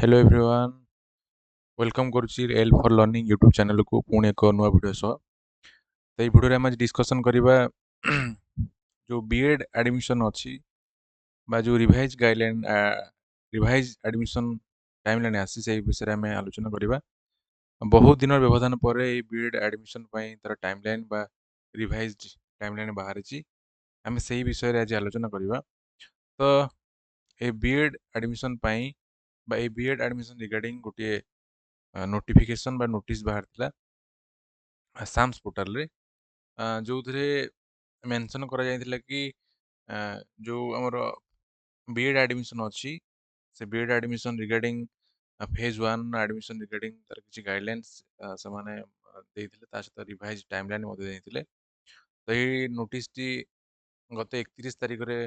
Hello everyone. Welcome करुच्ची L for learning YouTube channel को पुणी एक नुआ वीडियो सह। तो ये वीडियो में आज डिस्कसन करवा जो बीएड एडमिशन अच्छी जो revise guideline revise admission timeline आसी से विषय में आलोचना करवा। बहुत दिन व्यवधान पर बीएड एडमिशन तार टाइमलाइन बा रिवाइज टाइमलाइन बाहरी आम से विषय आज आलोचना करवा। तो ये B Ed admission B Ed admission regarding गोटे नोटिफिकेशन बा नोटिस बाहर साम्स पोर्टाल रे जो थे मेंशन करा जायतिला कि जो हमर बीएड एडमिशन अच्छी से B Ed admission regarding phase one admission regarding तार किसी गाइडलाइंस से माने देइथिले ता सहित रिवाइज टाइमलाइन मध्ये देइथिले। तो ये नोटिस टी गत 31 तारिख रे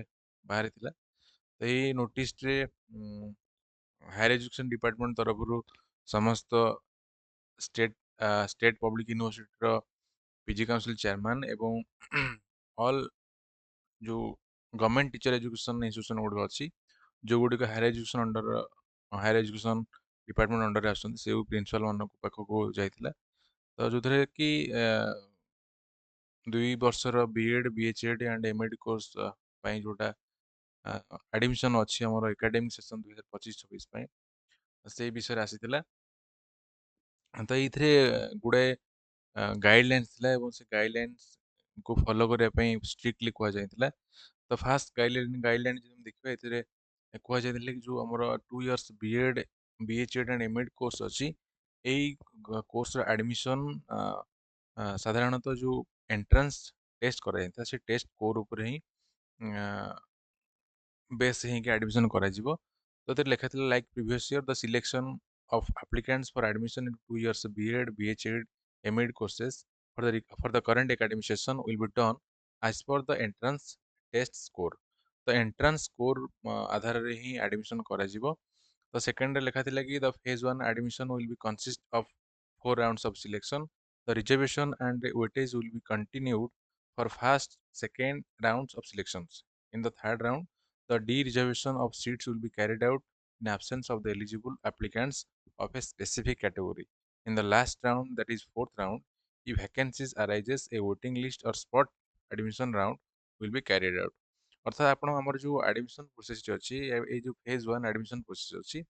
बाहर थिला। तो ये नोटिस रे हायर एजुकेशन डिपार्टमेंट तरफ समस्त state state public university PG council chairman एवं ऑल जो गवर्नमेंट टीचर एजुकेशन इंस्टीट्यूशन गुड़ अच्छी जो गुड़िक higher education under higher education department under आसुँच से प्रिंसिपाल मान पाखक जाइला। तो जो थे कि 2 वर्षर बीएड बीएचएड एंड एमएड कोर्स जोटा एडमिशन अच्छी आम एकेडमिक सेशन 2025-26 से विषय आसी। तो ये गुड़ाए गाइडलाइंस से गाइडलाइंस को फॉलो करने स्ट्रिक्टली कहुला। तो फास्ट गाइडलाइन जो देखिए कहुला कि जो आम 2 इयर्स बीएड बीएचएड एंड एमएड कोर्स अच्छी यही कोर्स एडमिशन साधारणतः जो एंट्रेंस टेस्ट कराई से टेस्ट कोर उपर ही बेस ही एडमिशन करा। तो लिखा था like previous year the selection of applicants for admission in 2 years BEd, BHEd, MEd courses for the current academic session will be done as per the entrance test score। तो entrance score आधार रे ही admission करा जिवो। तो second लिखा थिला कि the phase 1 admission will be consist of 4 rounds of selection। The reservation and weightage will be continued for first second rounds of selections। In the third round the de-reservation of seats will be carried out in absence of the eligible applicants of a specific category। In the last round, that is fourth round, if vacancies arises, a waiting list or spot admission round will be carried out। अर्थात आपण हमर जो admission process अच्छी ये जो phase one admission process अच्छी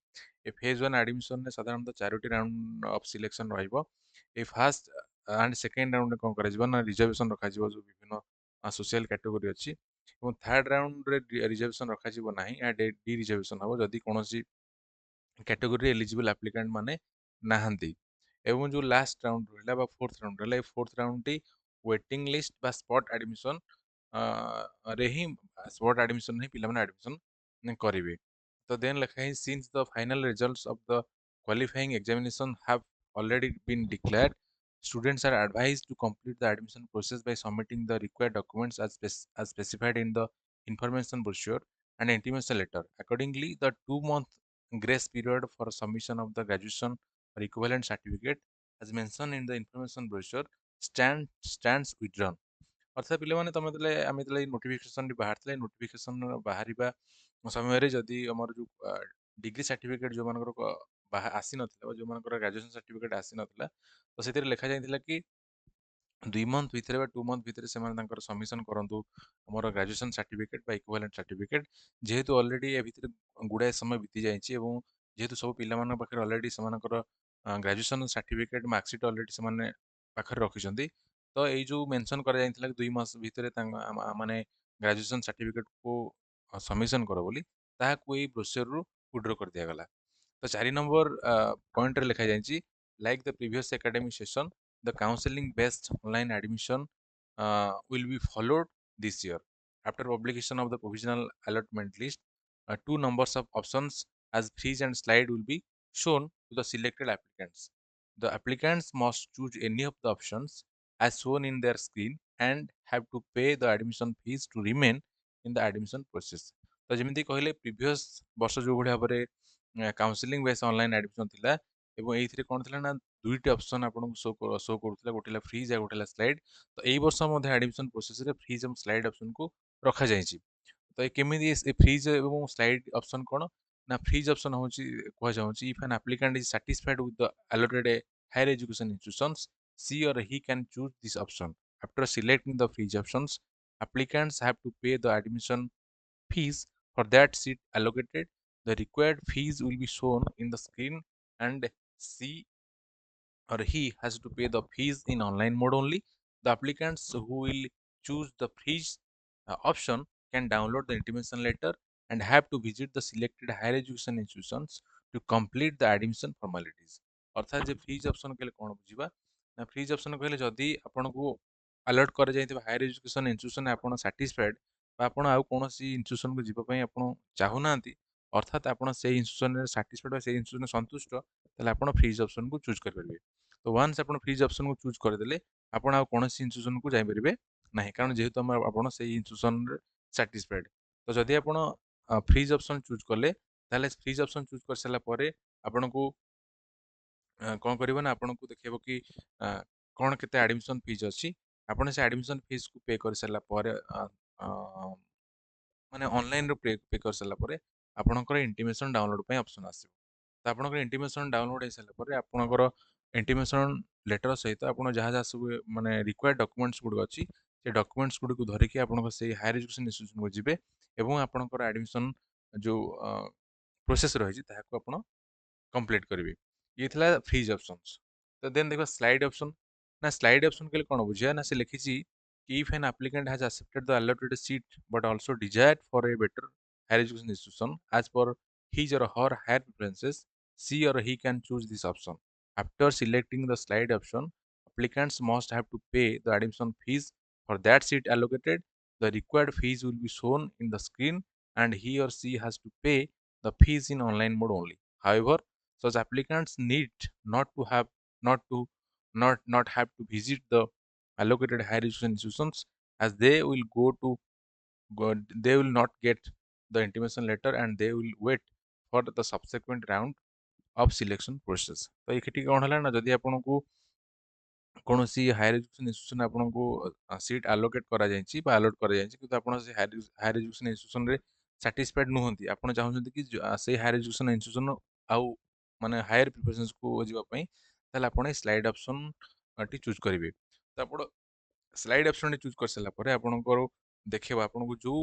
A phase one admission ने साधारणतः 4टी राउंड ऑफ सिलेक्शन रहिबो। ए फर्स्ट एंड सेकंड राउंड कौन कर ना रिजर्वेशन रखा जो विभिन्न सोशल कैटेगरी अच्छी और थर्ड राउंड रे रिजर्वेशन रखा ना डी रिजर्वेशन हम जदि कौन कैटेगरी एलिजिबल एप्लिकेंट माने नाहंती। एवं जो लास्ट राउंड रहा फोर्थ राउंड रहा fourth round T waiting list बा स्पॉट एडमिशन रे ही स्पॉट एडमिशन ही पिला माने एडमिशन करेंगे। तो देन लिखा है since the final results of the qualifying examination have already been declared students are advised to complete the admission process by submitting the required documents as specified in the information brochure and intimation letter। Accordingly, the 2 month grace period for submission of the graduation or equivalent certificate as mentioned in the information brochure stands withdrawn। अर्थात पे मैंने तुम आम notification बाहर notification बाहर समय जदि आम जो डिग्री सर्टिफिकेट जो मान आसी ना जो मान ग्रेजुएशन सर्टिफिकेट आसी ना तो से लिखा जाता कि 2 मंथ भितर 2 मंथ भितर से सबमिशन करूँ आमर ग्रेजुएशन सर्टिफिकेट इक्विवेलेंट सर्टिफिकेट जेहेतु ऑलरेडी ए भितर गुड़ाए समय बीती जाइए जेहेतु सब पिला पाखे ऑलरेडी से ग्रेजुएशन सर्टिफिकेट मार्कसीट ऑलरेडी से पाखे रखिंट। तो ये जो मेंशन करा जायतिला कि 2 मास भितर माने ग्रेजुएशन सर्टिफिकेट को सबमिशन कर बोली ताहाको एई ब्रोशर रु विड्रॉ कर दिया गला। तो 4 नंबर पॉइंट रे लिखा जायछि like the previous academic session the counseling based online admission will be followed this year। After publication of the provisional allotment list, 2 numbers of options as freeze and slide will be shown to the selected applicants। The applicants must choose any of the options as shown in their screen and have to pay the admission fees to remain in the admission process। तो जमी कहले previous वर्ष जो भाई भाव में counselling base online admission थिला एवं एइथिरे कोन थिला ना दुईटी ऑप्शन आपन शो करूला गोटेला फ्रीज आ गोटेला स्लाइड। तो एई वर्ष मध्ये एडमिशन प्रोसेस रे फ्रीज एवं स्लाइड ऑप्शन को रखा जायछि। तो केमिति फ्रीज एवं स्लाइड ऑप्शन कोन ନା ଫ୍ରିଜ୍ ଅପସନ୍ ହେଉଛି କୁହାଯାଉଛି if an applicant is satisfied with the allotted higher education institutions, she or he can choose this option. After selecting the freeze options, applicants have to pay the admission fees for that seat allocated. The required fees will be shown in the screen, and she or he has to pay the fees in online mode only. The applicants who will choose the freeze option can download the intimation letter and have to visit the selected higher education institutions to complete the admission formalities. अर्थात जे freeze option कहले कोन बुझिबा ना freeze option कहले जदी आपनको alert करे जाइतबा higher education institution आपण satisfied बा आपण आउ कोनोसी इंस्टीट्यूशन को जिबा पई आपण चाहू नांती अर्थात आपण से इंस्टीट्यूशन रे सैटिस्फाइड बा से इंस्टीट्यूशन संतुष्ट ताले आपण फ्रीज ऑप्शन को चूज कर परिबे तो वंस आपण फ्रीज ऑप्शन को चूज कर देले आपण आउ कोनोसी इंस्टीट्यूशन को जाई परिबे नाही कारण जेहेतु हम आपण से इंस्टीट्यूशन रे सैटिस्फाइड तो जदी आपण फ्रीज ऑप्शन चूज करले ताले फ्रीज ऑप्शन चूज कर सला परे आपनको कौन करिबो ना आपनको देखेबो कि कौन केते एडमिशन फीस अछि आपण से एडमिशन फीस को पे कर सला परे माने ऑनलाइन रो पे कर सला परे आपणकर इंटीमेशन डाउनलोड पे ऑप्शन आसीबो तो आपणकर इंटीमेशन डाउनलोड हे सला परे आपणकर इंटीमेशन लेटर सहित आपण जहाँ जहाँ सब माने रिक्वायर्ड डॉक्यूमेंट्स गुड अछि से डॉक्यूमेंट्स गुड को धरिके आपणकर से हायर एजुकेशन इंस्टीट्यूशन को जिबे एवं आपणकर एडमिशन जो प्रोसेस रही ताहाको आपण कंप्लीट करेंगे ये थिला फ्रीज ऑप्शंस तो देन देखो स्लाइड ऑप्शन ना स्लाइड ऑप्शन के लिए कौन बुझिया ना से लिखी if an applicant has accepted the allotted seat but also desired for a better higher education institution as per his or her higher preferences, she or he can choose this option. After selecting the slide option, applicants must have to pay the admission fees for that seat allocated. The required fees will be shown in the screen, and he or she has to pay the fees in online mode only. However, such applicants need not to have not to not have to visit the allocated higher education institutions as they will not get the intimation letter and they will wait for the subsequent round of selection process. तो ଏଠି କଣ ହେଲା ନା ଯଦି ଆପଣଙ୍କୁ କୌଣସି higher education institution ଆପଣଙ୍କୁ seat allocate କରାଯାଇଛି ବା ଆଲୋଟ୍ କରାଯାଇଛି କିନ୍ତୁ ଆପଣ ସେ ହାୟର ଏଜୁକେସନ ଇନଷ୍ଟିଚ୍ୟୁସନରେ ସାଟିସ୍ଫାଇଡ୍ ନୁହନ୍ତି ଆପଣ ଚାହୁଁଛନ୍ତି କି ସେଇ ହାୟର ଏଜୁକେସନ ଇନଷ୍ଟିଚ୍ୟୁସନ ଆଉ ମାନେ ହାୟର ପ୍ରିପରେସନ୍ସକୁ ଯିବା ପାଇଁ ତାହେଲେ ଆପଣ ଏଇ ସ୍ଲାଇଡ୍ ଅପସନ୍ ଟି ଚୁଜ୍ କରିବେ ତ ଆପଣ ସ୍ଲାଇଡ୍ ଅପସନ୍ ଚୁଜ୍ କରିସାରିଲା ପରେ ଆପଣଙ୍କର ଦେଖେଇବ ଆପଣଙ୍କୁ ଯୋଉ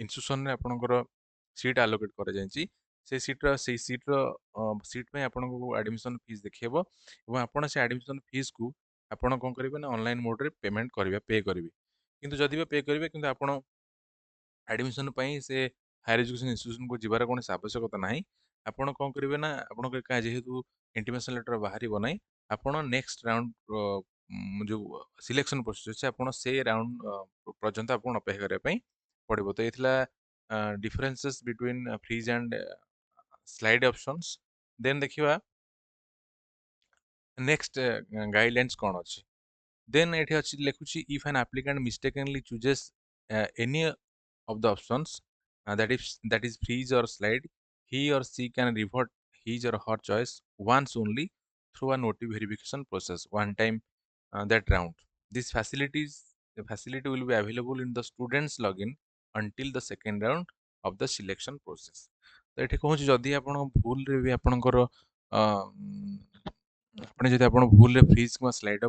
ଇନଷ୍ଟିଚ୍ୟୁସନରେ ଆପଣଙ୍କର ସିଟ୍ ଆଲୋକେଟ୍ କରାଯାଇଛି ସେଇ ସିଟ୍ ପାଇଁ ଆପଣଙ୍କୁ ଆଡମିସନ ଫିସ୍ ଦେଖେଇବ ଏବଂ ଆପଣ ସେ ଆଡମିସନ ଫିସ୍କୁ ଆପଣ କଣ କରିବେ ନା ଅନଲାଇନ୍ ମୋଡ୍ରେ ପେମେଣ୍ଟ କରିବେ ପେ କରିବେ କିନ୍ତୁ ଯଦି ବି ପେ କରିବେ କିନ୍ତୁ ଆପଣ ଆଡମିସନ ପାଇଁ ସେ ହାୟର ଏଜୁକେସନ ଇନଷ୍ଟିଚ୍ୟୁସନକୁ ଯିବାର କୌଣସି ଆବଶ୍ୟକତା ନାହିଁ ଆପଣ କଣ କରିବେ ନା ଆପଣଙ୍କ ଯେହେତୁ ଇଣ୍ଟିମେସନ ଲେଟର ବାହାରିବ ନାହିଁ ଆପଣ ନେକ୍ସଟ ରାଉଣ୍ଡ ଯୋଉ ସିଲେକ୍ସନ ପ୍ରୋସେସ ଅଛି ଆପଣ ସେ ରାଉଣ୍ଡ ପର୍ଯ୍ୟନ୍ତ ଆପଣ ଅପେକ୍ଷା କରିବା ପାଇଁ ପଡିବ ତ ଏଥିଲା differences between freeze and slide options then ଦେଖିବା next guidelines କଣ ଅଛି then ଏଠି ଅଛି ଲେଖୁଛି if an applicant mistakenly chooses any of the options that is freeze or slide he or she can revert his or her choice once only through a notice verification process one time that round this the facility will be available in the students login until the second round of the selection process ତ ଏଠି କହୁଛି ଯଦି ଆପଣ ଭୁଲରେ ବି ଆପଣଙ୍କର ଆପଣ ଯଦି ଆପଣ ଭୁଲରେ ଫ୍ରିଜ୍ କିମ୍ବା ସ୍ଲାଇଡ୍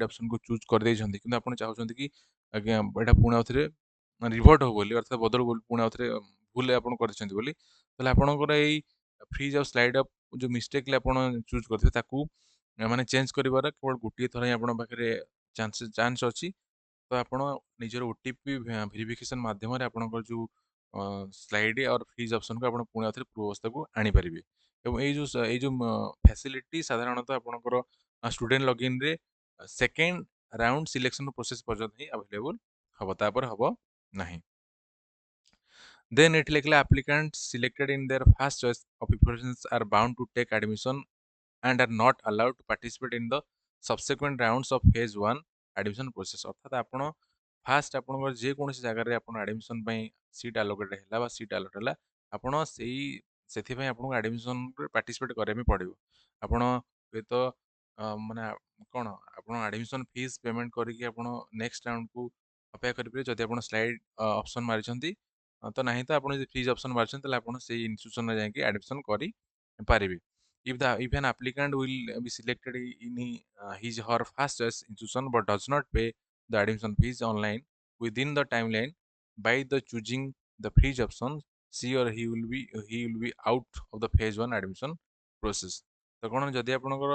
ଅପସନକୁ ଚୁଜ୍ କରିଦେଇଛନ୍ତି କିନ୍ତୁ ଆପଣ ଚାହୁଁଛନ୍ତି କି ଆଜ୍ଞା ଏଇଟା ପୁଣି ଆଉଥରେ ରିଭର୍ଟ ହବ ବୋଲି ଅର୍ଥାତ୍ ବଦଳ ପୁଣି ଆଉଥରେ ଭୁଲରେ ଆପଣ କରିଛନ୍ତି ବୋଲି ତାହେଲେ ଆପଣଙ୍କର ଏଇ ଫ୍ରିଜ୍ ଆଉ ସ୍ଲାଇଡ୍ ଅପ୍ ଯୋଉ ମିଷ୍ଟେକଲି ଆପଣ ଚୁଜ୍ କରିଥିବେ ତାକୁ ମାନେ ଚେଞ୍ଜ କରିବାର କେବଳ ଗୋଟିଏ ଥର ହିଁ ଆପଣଙ୍କ ପାଖରେ ଚାନ୍ସ ଅଛି ତ ଆପଣ ନିଜର ଓଟିପି ଭେରିଫିକେସନ ମାଧ୍ୟମରେ ଆପଣଙ୍କର ଯୋଉ ସ୍ଲାଇଡ୍ ଆଉ ଫ୍ରିଜ୍ ଅପସନକୁ ଆପଣ ପୁଣି ଆଉଥରେ ପୂର୍ବ ଅବସ୍ଥାକୁ ଆଣିପାରିବେ ଏବଂ ଏଇ ଯୋଉ ଫ୍ୟାସିଲିଟି ସାଧାରଣତଃ ଆପଣଙ୍କର ଷ୍ଟୁଡେଣ୍ଟ ଲଗ୍ଇନରେ ସେକେଣ୍ଡ ରାଉଣ୍ଡ ସିଲେକ୍ସନ ପ୍ରୋସେସ ପର୍ଯ୍ୟନ୍ତ ହିଁ ଆଭେଲେବୁଲ ହବ ତାପରେ ହବ ନାହିଁ then it likely applicants selected in their first choice of preparations are bound to take admission and are not allowed to participate in the subsequent rounds of phase 1 admission process ଅର୍ଥାତ ଆପଣ first ଆପଣଙ୍କର ଯେକୌଣସି ଜାଗାରେ ଆପଣ admission ପାଇଁ seat allocate ହେଲା ବା seat allot ହେଲା ଆପଣ ସେଥିପାଇଁ ଆପଣଙ୍କୁ ଆଡମିସନରେ ପାର୍ଟିସିପେଟ୍ କରିବା ପାଇଁ ପଡ଼ିବ ଆପଣ ହୁଏତ ମାନେ କଣ ଆପଣ ଆଡମିସନ ଫିସ୍ ପେମେଣ୍ଟ କରିକି ଆପଣ ନେକ୍ସଟ ରାଉଣ୍ଡକୁ ଅପେକ୍ଷା କରିପାରିବେ ଯଦି ଆପଣ ସ୍ଲାଇଡ୍ ଅପସନ୍ ମାରିଛନ୍ତି ତ ନାହିଁ ତ ଆପଣ ଯଦି ଫ୍ରିଜ୍ ଅପସନ୍ ମାରୁଛନ୍ତି ତାହେଲେ ଆପଣ ସେଇ ଇନଷ୍ଟିଟ୍ୟୁସନରେ ଯାଇକି ଆଡମିସନ୍ କରିପାରିବେ। If an applicant will be selected in his or her first choice institution but does not pay the admission fees online within the timeline by the choosing the freeze option, he will be out of the phase 1 admission process। ତ କ'ଣ ଯଦି ଆପଣଙ୍କର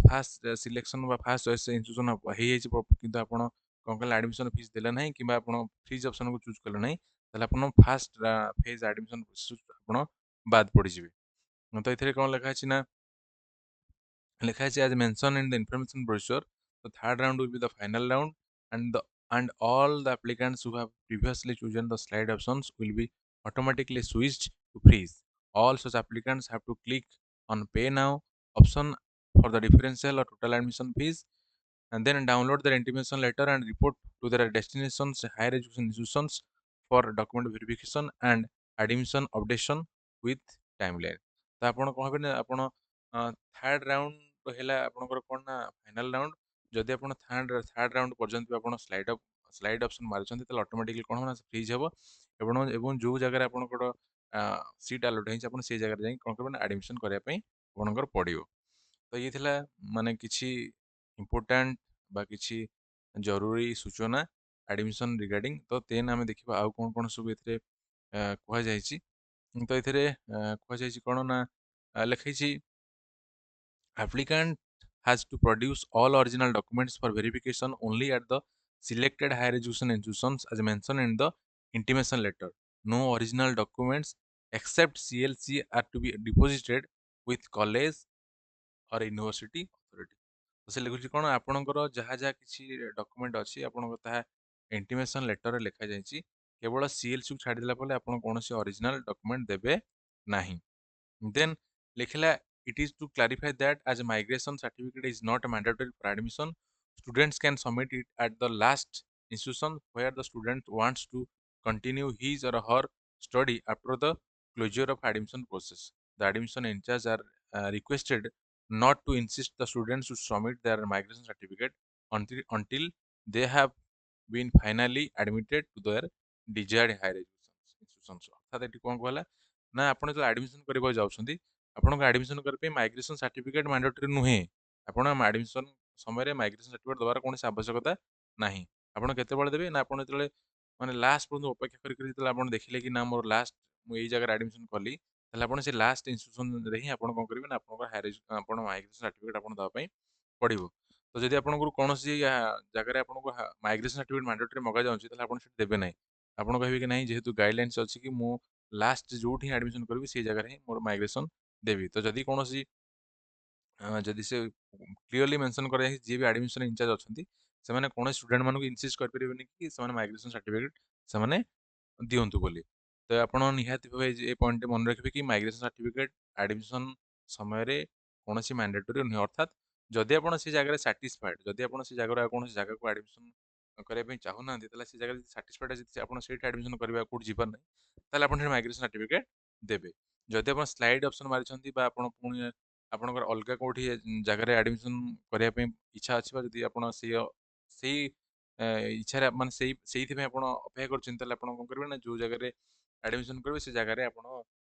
first selection ବା first choice institution ହେଇଯାଇଛି କିନ୍ତୁ ଆପଣ କ'ଣ କହିଲେ ଆଡମିସନ ଫିସ୍ ଦେଲେ ନାହିଁ କିମ୍ବା ଆପଣ ଫ୍ରିଜ୍ ଅପସନକୁ ଚୁଜ୍ କଲେ ନାହିଁ ତାହେଲେ ଆପଣ ଫାଷ୍ଟ ଫେଜ୍ ଆଡମିସନ ପ୍ରୋସେସ ଆପଣ ବାଦ ପଡ଼ିଯିବେ। ତ ଏଥିରେ କ'ଣ ଲେଖା ଅଛି ନା ଲେଖା ଅଛି as mentioned in the information brochure, the third round will be the final round and all the applicants who have previously chosen the slide options will be automatically switched to freeze. All such applicants have to click on pay now option for the differential or total admission fees and then download their intimation letter and report to their destinations higher education institutions for document verification and admission updation with timeline। ତ ଆପଣ କ'ଣ ହେବେ ନା ଆପଣ third round ହେଲା ଆପଣଙ୍କର କ'ଣ ନା ଫାଇନାଲ ରାଉଣ୍ଡ। ଯଦି ଆପଣ ଥାର୍ଡ ରାଉଣ୍ଡ ପର୍ଯ୍ୟନ୍ତ ବି ଆପଣ ସ୍ଲାଇଡ୍ ଅପସନ୍ ମାରୁଛନ୍ତି ତାହେଲେ ଅଟୋମେଟିକଲି କ'ଣ ହେବ ନା ଫ୍ରିଜ୍ ହେବ ଏବଂ ଯେଉଁ ଜାଗାରେ ଆପଣଙ୍କର ସିଟ୍ ଆଲୋଟ୍ ହେଇଛି ଆପଣ ସେଇ ଜାଗାରେ ଯାଇକି କ'ଣ କରିବେ ନା ଆଡମିସନ୍ କରିବା ପାଇଁ ଆପଣଙ୍କର ପଡ଼ିବ। ତ ଇଏ ଥିଲା ମାନେ କିଛି ଇମ୍ପୋର୍ଟାଣ୍ଟ ବା କିଛି ଜରୁରୀ ସୂଚନା ଆଡମିସନ୍ ରିଗାର୍ଡିଂ। ତ ଦେନ୍ ଆମେ ଦେଖିବା ଆଉ କ'ଣ କ'ଣ ସବୁ ଏଥିରେ କୁହାଯାଇଛି। ତ ଏଥିରେ କୁହାଯାଇଛି କ'ଣ ନା ଲେଖାଇଛି applicant has to produce all original documents for verification only at the selected higher education institutions as mentioned in the intimation letter. No original documents except CLC are to be deposited with college or university authority। ତ ସେ ଲେଖୁଛି କ'ଣ ଆପଣଙ୍କର ଯାହା ଯାହା କିଛି document ଅଛି ଆପଣଙ୍କ ତାହା ଇଣ୍ଟିମେସନ୍ ଲେଟରରେ ଲେଖାଯାଇଛି କେବଳ CLCକୁ ଛାଡ଼ିଦେଲା ପରେ ଆପଣ କୌଣସି ଅରିଜିନାଲ ଡକୁମେଣ୍ଟ ଦେବେ ନାହିଁ। Then ଲେଖିଲା it is to clarify that as a migration certificate is not mandatory for admission, students can submit it at the last institution where the student wants to continue his or her study after the closure of admission process. The admission in charge are requested not to insist the students to submit their migration certificate until they have been finally admitted to their desired higher education institutions। ଅର୍ଥାତ୍ ଏଠି କ'ଣ କହିଲା ନା ଆପଣ ଯେତେବେଳେ admission କରିବାକୁ ଯାଉଛନ୍ତି ଆପଣଙ୍କୁ ଆଡମିସନ କରିବା ପାଇଁ ମାଇଗ୍ରେସନ ସାର୍ଟିଫିକେଟ ମ୍ୟାଣ୍ଡେଟୋରୀ ନୁହେଁ। ଆପଣ ଆଡମିସନ ସମୟରେ ମାଇଗ୍ରେସନ ସାର୍ଟିଫିକେଟ ଦେବାର କୌଣସି ଆବଶ୍ୟକତା ନାହିଁ। ଆପଣ କେତେବେଳେ ଦେବେ ନା ଆପଣ ଯେତେବେଳେ ମାନେ ଲାଷ୍ଟ ପର୍ଯ୍ୟନ୍ତ ଅପେକ୍ଷା କରି ଯେତେବେଳେ ଆପଣ ଦେଖିଲେ କି ନା ମୋର ଲାଷ୍ଟ ମୁଁ ଏଇ ଜାଗାରେ ଆଡମିସନ କଲି ତାହେଲେ ଆପଣ ସେ ଲାଷ୍ଟ ଇନଷ୍ଟିଟ୍ୟୁସନରେ ହିଁ ଆପଣ କ'ଣ କରିବେ ନା ଆପଣଙ୍କର ଆପଣ ମାଇଗ୍ରେସନ ସାର୍ଟିଫିକେଟ ଆପଣ ଦେବା ପାଇଁ ପଡ଼ିବ। ତ ଯଦି ଆପଣଙ୍କର କୌଣସି ଜାଗାରେ ଆପଣଙ୍କୁ ମାଇଗ୍ରେସନ ସାର୍ଟିଫିକେଟ ମ୍ୟାଣ୍ଡେଟୋରୀ ମଗାଯାଉଛି ତାହେଲେ ଆପଣ ସେଠି ଦେବେ ନାହିଁ। ଆପଣ କହିବେ କି ନାହିଁ ଯେହେତୁ ଗାଇଡଲାଇନ୍ସ ଅଛି କି ମୁଁ ଲାଷ୍ଟ ଯୋଉଠି ଆଡମିସନ କରିବି ସେଇ ଜାଗାରେ ହିଁ ମୋର ମାଇଗ୍ରେସନ ଦେବି। ତ ଯଦି କୌଣସି ଯଦି ସେ କ୍ଲିୟରଲି ମେନସନ କରାଯାଇଛି ଯିଏ ବି ଆଡମିସନ ଇନଚାର୍ଜ ଅଛନ୍ତି ସେମାନେ କୌଣସି ଷ୍ଟୁଡେଣ୍ଟ ମାନଙ୍କୁ ଇନସିଷ୍ଟ କରିପାରିବେନି କି ସେମାନେ ମାଇଗ୍ରେସନ ସାର୍ଟିଫିକେଟ ସେମାନେ ଦିଅନ୍ତୁ ବୋଲି। ତ ଆପଣ ନିହାତି ଭାବେ ଏ ପଏଣ୍ଟଟି ମନେ ରଖିବେ କି ମାଇଗ୍ରେସନ ସାର୍ଟିଫିକେଟ ଆଡମିସନ ସମୟରେ କୌଣସି ମ୍ୟାଣ୍ଡେଟୋରୀ ନୁହେଁ। ଅର୍ଥାତ୍ ଯଦି ଆପଣ ସେ ଜାଗାରେ ସାଟିସ୍ଫାଏଡ ଯଦି ଆପଣ ସେ ଜାଗାରେ ଆଉ କୌଣସି ଜାଗାକୁ ଆଡମିସନ କରିବା ପାଇଁ ଚାହୁଁନାହାନ୍ତି ତାହେଲେ ସେ ଜାଗାରେ ସାଟିସ୍ଫାଏଡ ଯଦି ଆପଣ ସେଇଠି ଆଡମିସନ କରିବା କୋଉଠି ଯିବାର ନାହିଁ ତାହେଲେ ଆପଣ ସେଠି ମାଇଗ୍ରେସନ ସାର୍ଟିଫିକେଟ ଦେବେ। ଯଦି ଆପଣ ସ୍ଲାଇଡ୍ ଅପସନ ମାରିଛନ୍ତି ବା ଆପଣ ପୁଣି ଆପଣଙ୍କର ଅଲଗା କୋଉଠି ଜାଗାରେ ଆଡମିସନ କରିବା ପାଇଁ ଇଚ୍ଛା ଅଛି ବା ଯଦି ଆପଣ ସେଇ ଇଚ୍ଛାରେ ମାନେ ସେଇଥିପାଇଁ ଆପଣ ଅପେକ୍ଷା କରିଛନ୍ତି ତାହେଲେ ଆପଣ କ'ଣ କରିବେ ନା ଯୋଉ ଜାଗାରେ ଆଡମିସନ କରିବେ ସେ ଜାଗାରେ ଆପଣ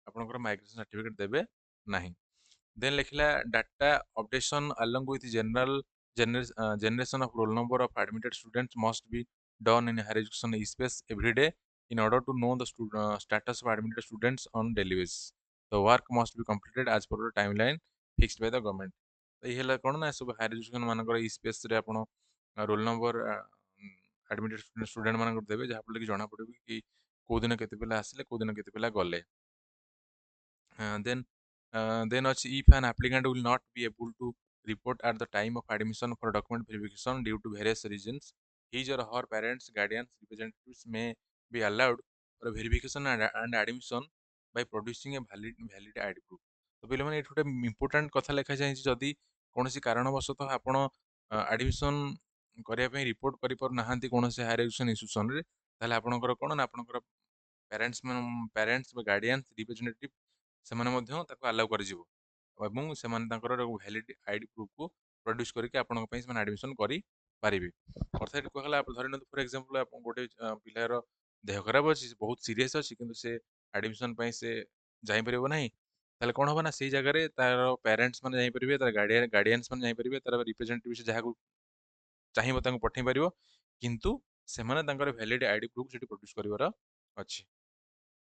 ଆପଣଙ୍କର ମାଇଗ୍ରେସନ ସାର୍ଟିଫିକେଟ ଦେବେ ନାହିଁ। ଦେନ୍ ଲେଖିଲା data updation along with generation of roll number of admitted students must be done in higher education e-space every day in order to know the status of admitted students on daily basis। The work must be completed as per the timeline fixed by the government। ତ ଏଇ ହେଲା କ'ଣ ନା ସବୁ higher education ମାନଙ୍କର ଇ ସ୍ପେସରେ ଆପଣ roll number ଆଡମିଟେଡ୍ student ମାନଙ୍କର ଦେବେ ଯାହାଫଳରେ କି ଜଣାପଡ଼ିବ କି କୋଉ ଦିନ କେତେ ପିଲା ଆସିଲେ କୋଉ ଦିନ କେତେ ପିଲା ଗଲେ। Then ଅଛି if an applicant will not be able to report at the time of admission for document verification due to various reasons, his or her parents, guardians, representatives may be allowed for verification and admission by producing a valid ID proof। ତ ପିଲାମାନେ ଏଠି ଗୋଟେ important କଥା ଲେଖାଯାଇଛି ଯଦି କୌଣସି କାରଣବଶତଃ ଆପଣ ଆଡମିସନ କରିବା ପାଇଁ ରିପୋର୍ଟ କରିପାରୁନାହାନ୍ତି କୌଣସି ହାୟର ଏଜୁକେସନ ଇନଷ୍ଟିଟ୍ୟୁସନରେ ତାହେଲେ ଆପଣଙ୍କର କ'ଣ ନା ଆପଣଙ୍କର ପ୍ୟାରେଣ୍ଟସ୍ ବା ଗାର୍ଡିଆନ୍ସ ରିପ୍ରେଜେଣ୍ଟେଟିଭ ସେମାନେ ମଧ୍ୟ ତାକୁ ଆଲାଉ କରିଯିବ ଏବଂ ସେମାନେ ତାଙ୍କର ଭ୍ୟାଲିଡ ଆଇଡି ପ୍ରୁଫକୁ ପ୍ରଡ୍ୟୁସ୍ କରିକି ଆପଣଙ୍କ ପାଇଁ ସେମାନେ ଆଡମିସନ କରିପାରିବେ। ଅର୍ଥାତ୍ କୁହାଗଲା ଧରିନିଅନ୍ତୁ ଫର ଏକ୍ସାମ୍ପଲ ଆପଣ ଗୋଟେ ପିଲାର ଦେହ ଖରାପ ଅଛି, ବହୁତ ସିରିୟସ୍ ଅଛି, କିନ୍ତୁ ସେ ଆଡମିସନ ପାଇଁ ସେ ଯାଇପାରିବ ନାହିଁ, ତାହେଲେ କଣ ହବ ନା ସେଇ ଜାଗାରେ ତାର ପ୍ୟାରେଣ୍ଟସ୍ ମାନେ ଯାଇପାରିବେ, ତାର ଗାର୍ଡିଆନ୍ସ ମାନେ ଯାଇପାରିବେ, ତାର ରିପ୍ରେଜେଣ୍ଟେଟିଭ ସେ ଯାହାକୁ ଚାହିଁବ ତାଙ୍କୁ ପଠେଇ ପାରିବ, କିନ୍ତୁ ସେମାନେ ତାଙ୍କର ଭ୍ୟାଲିଡ ଆଇଡି ପ୍ରୁଫ୍ ସେଠି ପ୍ରଡ୍ୟୁସ କରିବାର ଅଛି।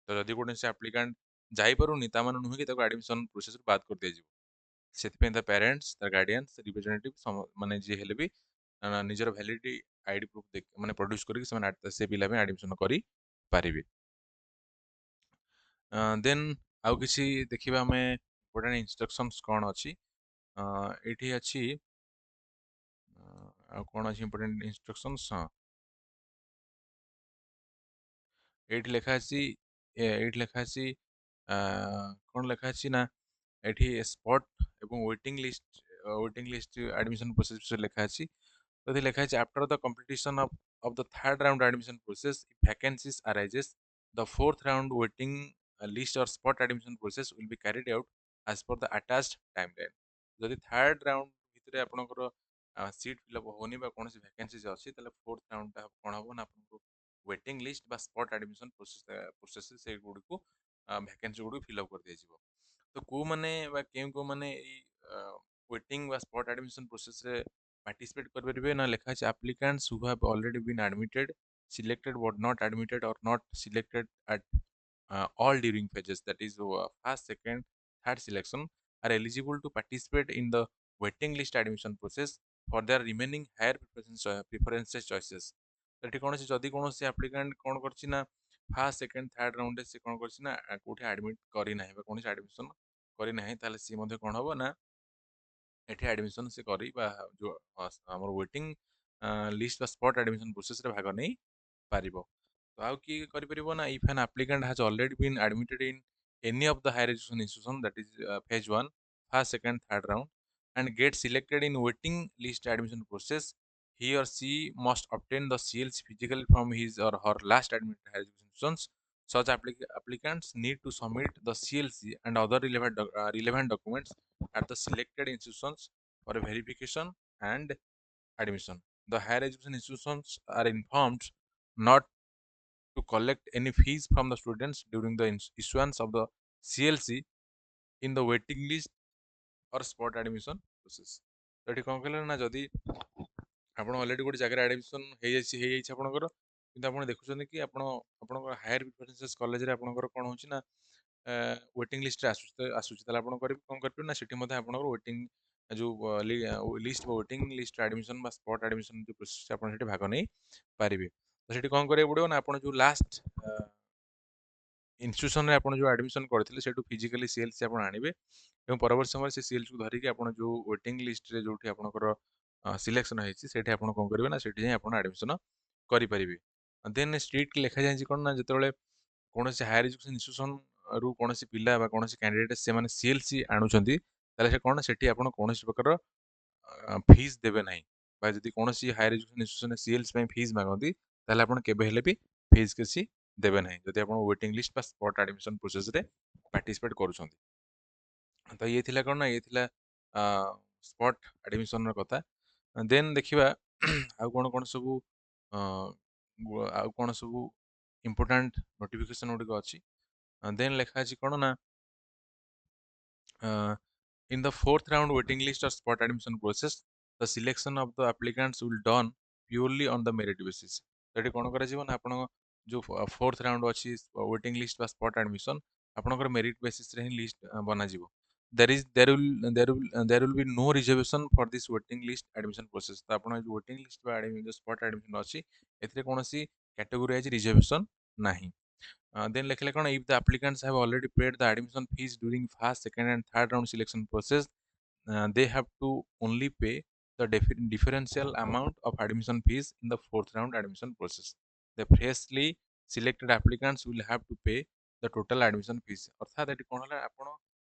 ତ ଯଦି କୌଣସି ଆପ୍ଲିକାଣ୍ଟ ଯାଇପାରୁନି ତା ମାନେ ନୁହେଁ କି ତାକୁ ଆଡମିସନ ପ୍ରୋସେସରୁ ବାଦ କରିଦିଆଯିବ। ସେଥିପାଇଁ ତା ପ୍ୟାରେଣ୍ଟସ୍, ତା ଗାର୍ଡିଆନ୍ସ, ରିପ୍ରେଜେଣ୍ଟେଟିଭ ମାନେ ଯିଏ ହେଲେ ବି ନିଜର ଭ୍ୟାଲିଡିଟି ଆଇଡି ପ୍ରୁଫ୍ ମାନେ ପ୍ରଡ୍ୟୁସ କରିକି ସେମାନେ ସେ ପିଲା ପାଇଁ ଆଡମିସନ କରିପାରିବେ। ଦେନ୍ ଆଉ କିଛି ଦେଖିବା ଆମେ ଇମ୍ପୋର୍ଟାଣ୍ଟ ଇନଷ୍ଟ୍ରକ୍ସନ୍ସ କ'ଣ ଅଛି। ଏଇଠି ଅଛି ଆଉ କ'ଣ ଅଛି ଇମ୍ପୋର୍ଟାଣ୍ଟ ଇନଷ୍ଟ୍ରକ୍ସନ୍ସ। ହଁ, ଏଇଠି ଲେଖା ଅଛି କ'ଣ ଲେଖା ଅଛି ନା ଏଠି ସ୍ପଟ୍ ଏବଂ ୱେଟିଂ ଲିଷ୍ଟ ଆଡମିସନ ପ୍ରୋସେସ ବିଷୟରେ ଲେଖା ଅଛି। ତ ଏଠି ଲେଖା ଅଛି after the completion of the third round admission process vacancies arises the fourth round waiting list or spot admission process will be carried out as per the attached timeline। ଯଦି third round ଭିତରେ ଆପଣଙ୍କର seat fill up ହେଉନି ବା କୌଣସି ଭ୍ୟାକେନ୍ସିଜ ଅଛି, ତାହେଲେ fourth ରାଉଣ୍ଡଟା କ'ଣ ହେବ ନା ଆପଣଙ୍କୁ ୱେଟିଂ ଲିଷ୍ଟ ବା ସ୍ପଟ୍ ଆଡମିସନ ପ୍ରୋସେସରେ ସେଗୁଡ଼ିକୁ ଭ୍ୟାକେନ୍ସି ଗୁଡ଼ିକୁ ଫିଲ୍ଅପ୍ କରିଦିଆଯିବ। ତ କେଉଁମାନେ ବା କେଉଁମାନେ ଏଇ ୱେଟିଂ ବା ସ୍ପଟ୍ ଆଡମିସନ ପ୍ରୋସେସରେ ପାର୍ଟିସିପେଟ୍ କରିପାରିବେ ନା ଲେଖା ଅଛି applicants who have already been admitted, selected but not admitted or not selected at all during phases, that is first, second, third selection, are eligible to participate in the waiting list admission process for their remaining higher preferences choices। ତ ଏଠି କୌଣସି ଯଦି କୌଣସି applicant କ'ଣ କରିଛି ନା first, second, third ରାଉଣ୍ଡରେ ସେ କ'ଣ କରିଛି ନା କୋଉଠି ଆଡମିଟ୍ କରିନାହିଁ ବା କୌଣସି ଆଡମିସନ କରିନାହିଁ, ତାହେଲେ ସିଏ ମଧ୍ୟ କ'ଣ ହବ ନା ଏଠି ଆଡମିସନ ସେ କରି ବା ଯୋଉ ଆମର ୱେଟିଂ ଲିଷ୍ଟ ବା ସ୍ପଟ୍ ଆଡମିସନ ପ୍ରୋସେସରେ ଭାଗ ନେଇ ପାରିବ। ତ ଆଉ କିଏ କରିପାରିବ ନା if an applicant has already been admitted in any of the higher education institution, that is phase 1, first, second, third round, and get selected in waiting list admission process, he or she must obtain the CLC physically from his or her last admitted higher education institutions। Such applicants need to submit the CLC and other relevant documents at the selected institutions for verification and admission। The higher education institutions are informed not to collect any fees from the students during the issuance of the CLC in the waiting list or spot admission process। ତ ଏଠି କ'ଣ କହିଲେ ନା ଯଦି ଆପଣ already ଗୋଟେ ଜାଗାରେ admission ହେଇଯାଇଛି ଆପଣଙ୍କର, କିନ୍ତୁ ଆପଣ ଦେଖୁଛନ୍ତି କି ଆପଣଙ୍କର ହାୟର ପ୍ରିଫରେନ୍ସେସ୍ କଲେଜରେ ଆପଣଙ୍କର କ'ଣ ହେଉଛି ନା ୱେଟିଂ ଲିଷ୍ଟରେ ଆସୁଛି, ତାହେଲେ ଆପଣ କ'ଣ କରିପାରିବେ ନା ସେଠି ମଧ୍ୟ ଆପଣଙ୍କର ୱେଟିଂ ଯେଉଁ ଲିଷ୍ଟ ବା ୱେଟିଂ ଲିଷ୍ଟ ଆଡମିସନ ବା ସ୍ପଟ୍ ଆଡମିସନ ଯେଉଁ ପ୍ରୋସେସ ଆପଣ ସେଠି ଭାଗ ନେଇ ପାରିବେ। ତ ସେଠି କ'ଣ କରିବାକୁ ପଡ଼ିବ ନା ଆପଣ ଯେଉଁ ଲାଷ୍ଟ ଇନଷ୍ଟିଟ୍ୟୁସନରେ ଆପଣ ଯେଉଁ ଆଡମିସନ କରିଥିଲେ ସେଠୁ ଫିଜିକାଲି ସିଏଲସି ଆପଣ ଆଣିବେ ଏବଂ ପରବର୍ତ୍ତୀ ସମୟରେ ସେ ସିଏଲସିକୁ ଧରିକି ଆପଣ ଯେଉଁ ୱେଟିଂ ଲିଷ୍ଟରେ ଯେଉଁଠି ଆପଣଙ୍କର ସିଲେକ୍ସନ ହେଇଛି ସେଠି ଆପଣ କ'ଣ କରିବେ ନା ସେଠି ଯାଇ ଆପଣ ଆଡମିସନ କରିପାରିବେ। ଦେନ୍ ଷ୍ଟ୍ରିକ୍ଟ ଲେଖାଯାଇଛି କ'ଣ ନା ଯେତେବେଳେ କୌଣସି ହାୟର ଏଜୁକେସନ ଇନଷ୍ଟିଟ୍ୟୁସନରୁ କୌଣସି ପିଲା ବା କୌଣସି କ୍ୟାଣ୍ଡିଡେଟ୍ ସେମାନେ ସିଏଲସି ଆଣୁଛନ୍ତି, ତାହେଲେ ସେ କ'ଣ ସେଠି ଆପଣ କୌଣସି ପ୍ରକାର ଫିସ୍ ଦେବେ ନାହିଁ, ବା ଯଦି କୌଣସି ହାୟର ଏଜୁକେସନ ଇନଷ୍ଟିଟ୍ୟୁସନରେ ସିଏଲସି ପାଇଁ ଫିସ୍ ମାଗନ୍ତି ତାହେଲେ ଆପଣ କେବେ ହେଲେ ବି ଫିସ୍ କିଛି ଦେବେ ନାହିଁ ଯଦି ଆପଣ ୱେଟିଂ ଲିଷ୍ଟ ବା ସ୍ପଟ୍ ଆଡମିସନ ପ୍ରୋସେସରେ ପାର୍ଟିସିପେଟ୍ କରୁଛନ୍ତି। ତ ଇଏ ଥିଲା କ'ଣ ନା ଇଏ ଥିଲା ସ୍ପଟ୍ ଆଡମିସନର କଥା। ଦେନ୍ ଦେଖିବା ଆଉ କ'ଣ ସବୁ ଆଉ କ'ଣ ସବୁ ଇମ୍ପୋର୍ଟାଣ୍ଟ ନୋଟିଫିକେସନ ଗୁଡ଼ିକ ଅଛି। ଦେନ୍ ଲେଖା ଅଛି କ'ଣ ନା in the fourth round waiting list or spot admission process, the selection of the applicants will done purely on the merit basis। ତ ଏଠି କ'ଣ କରାଯିବ ନା ଆପଣ ଯେଉଁ ଫୋର୍ଥ ରାଉଣ୍ଡ ଅଛି ୱେଟିଂ ଲିଷ୍ଟ ବା ସ୍ପଟ୍ ଆଡମିସନ ଆପଣଙ୍କର ମେରିଟ୍ ବେସିସରେ ହିଁ list ବନାଯିବ। there will be no reservation for this waiting list admission process। ତ ଆପଣ ଯେଉଁ ୱେଟିଂ ଲିଷ୍ଟ ବା ସ୍ପଟ୍ ଆଡମିସନ ଅଛି ଏଥିରେ କୌଣସି କ୍ୟାଟେଗୋରାଇଜ୍ ରିଜର୍ଭେସନ ନାହିଁ। then ଲେଖିଲେ କ'ଣ if the applicants have already paid the admission fees during first, second and third round selection process, they have to only pay the differential amount of admission fees in the fourth round admission process। The freshly selected applicants will have to pay the total admission fees। ଅର୍ଥାତ୍ ଏଠି କ'ଣ ହେଲା ଆପଣ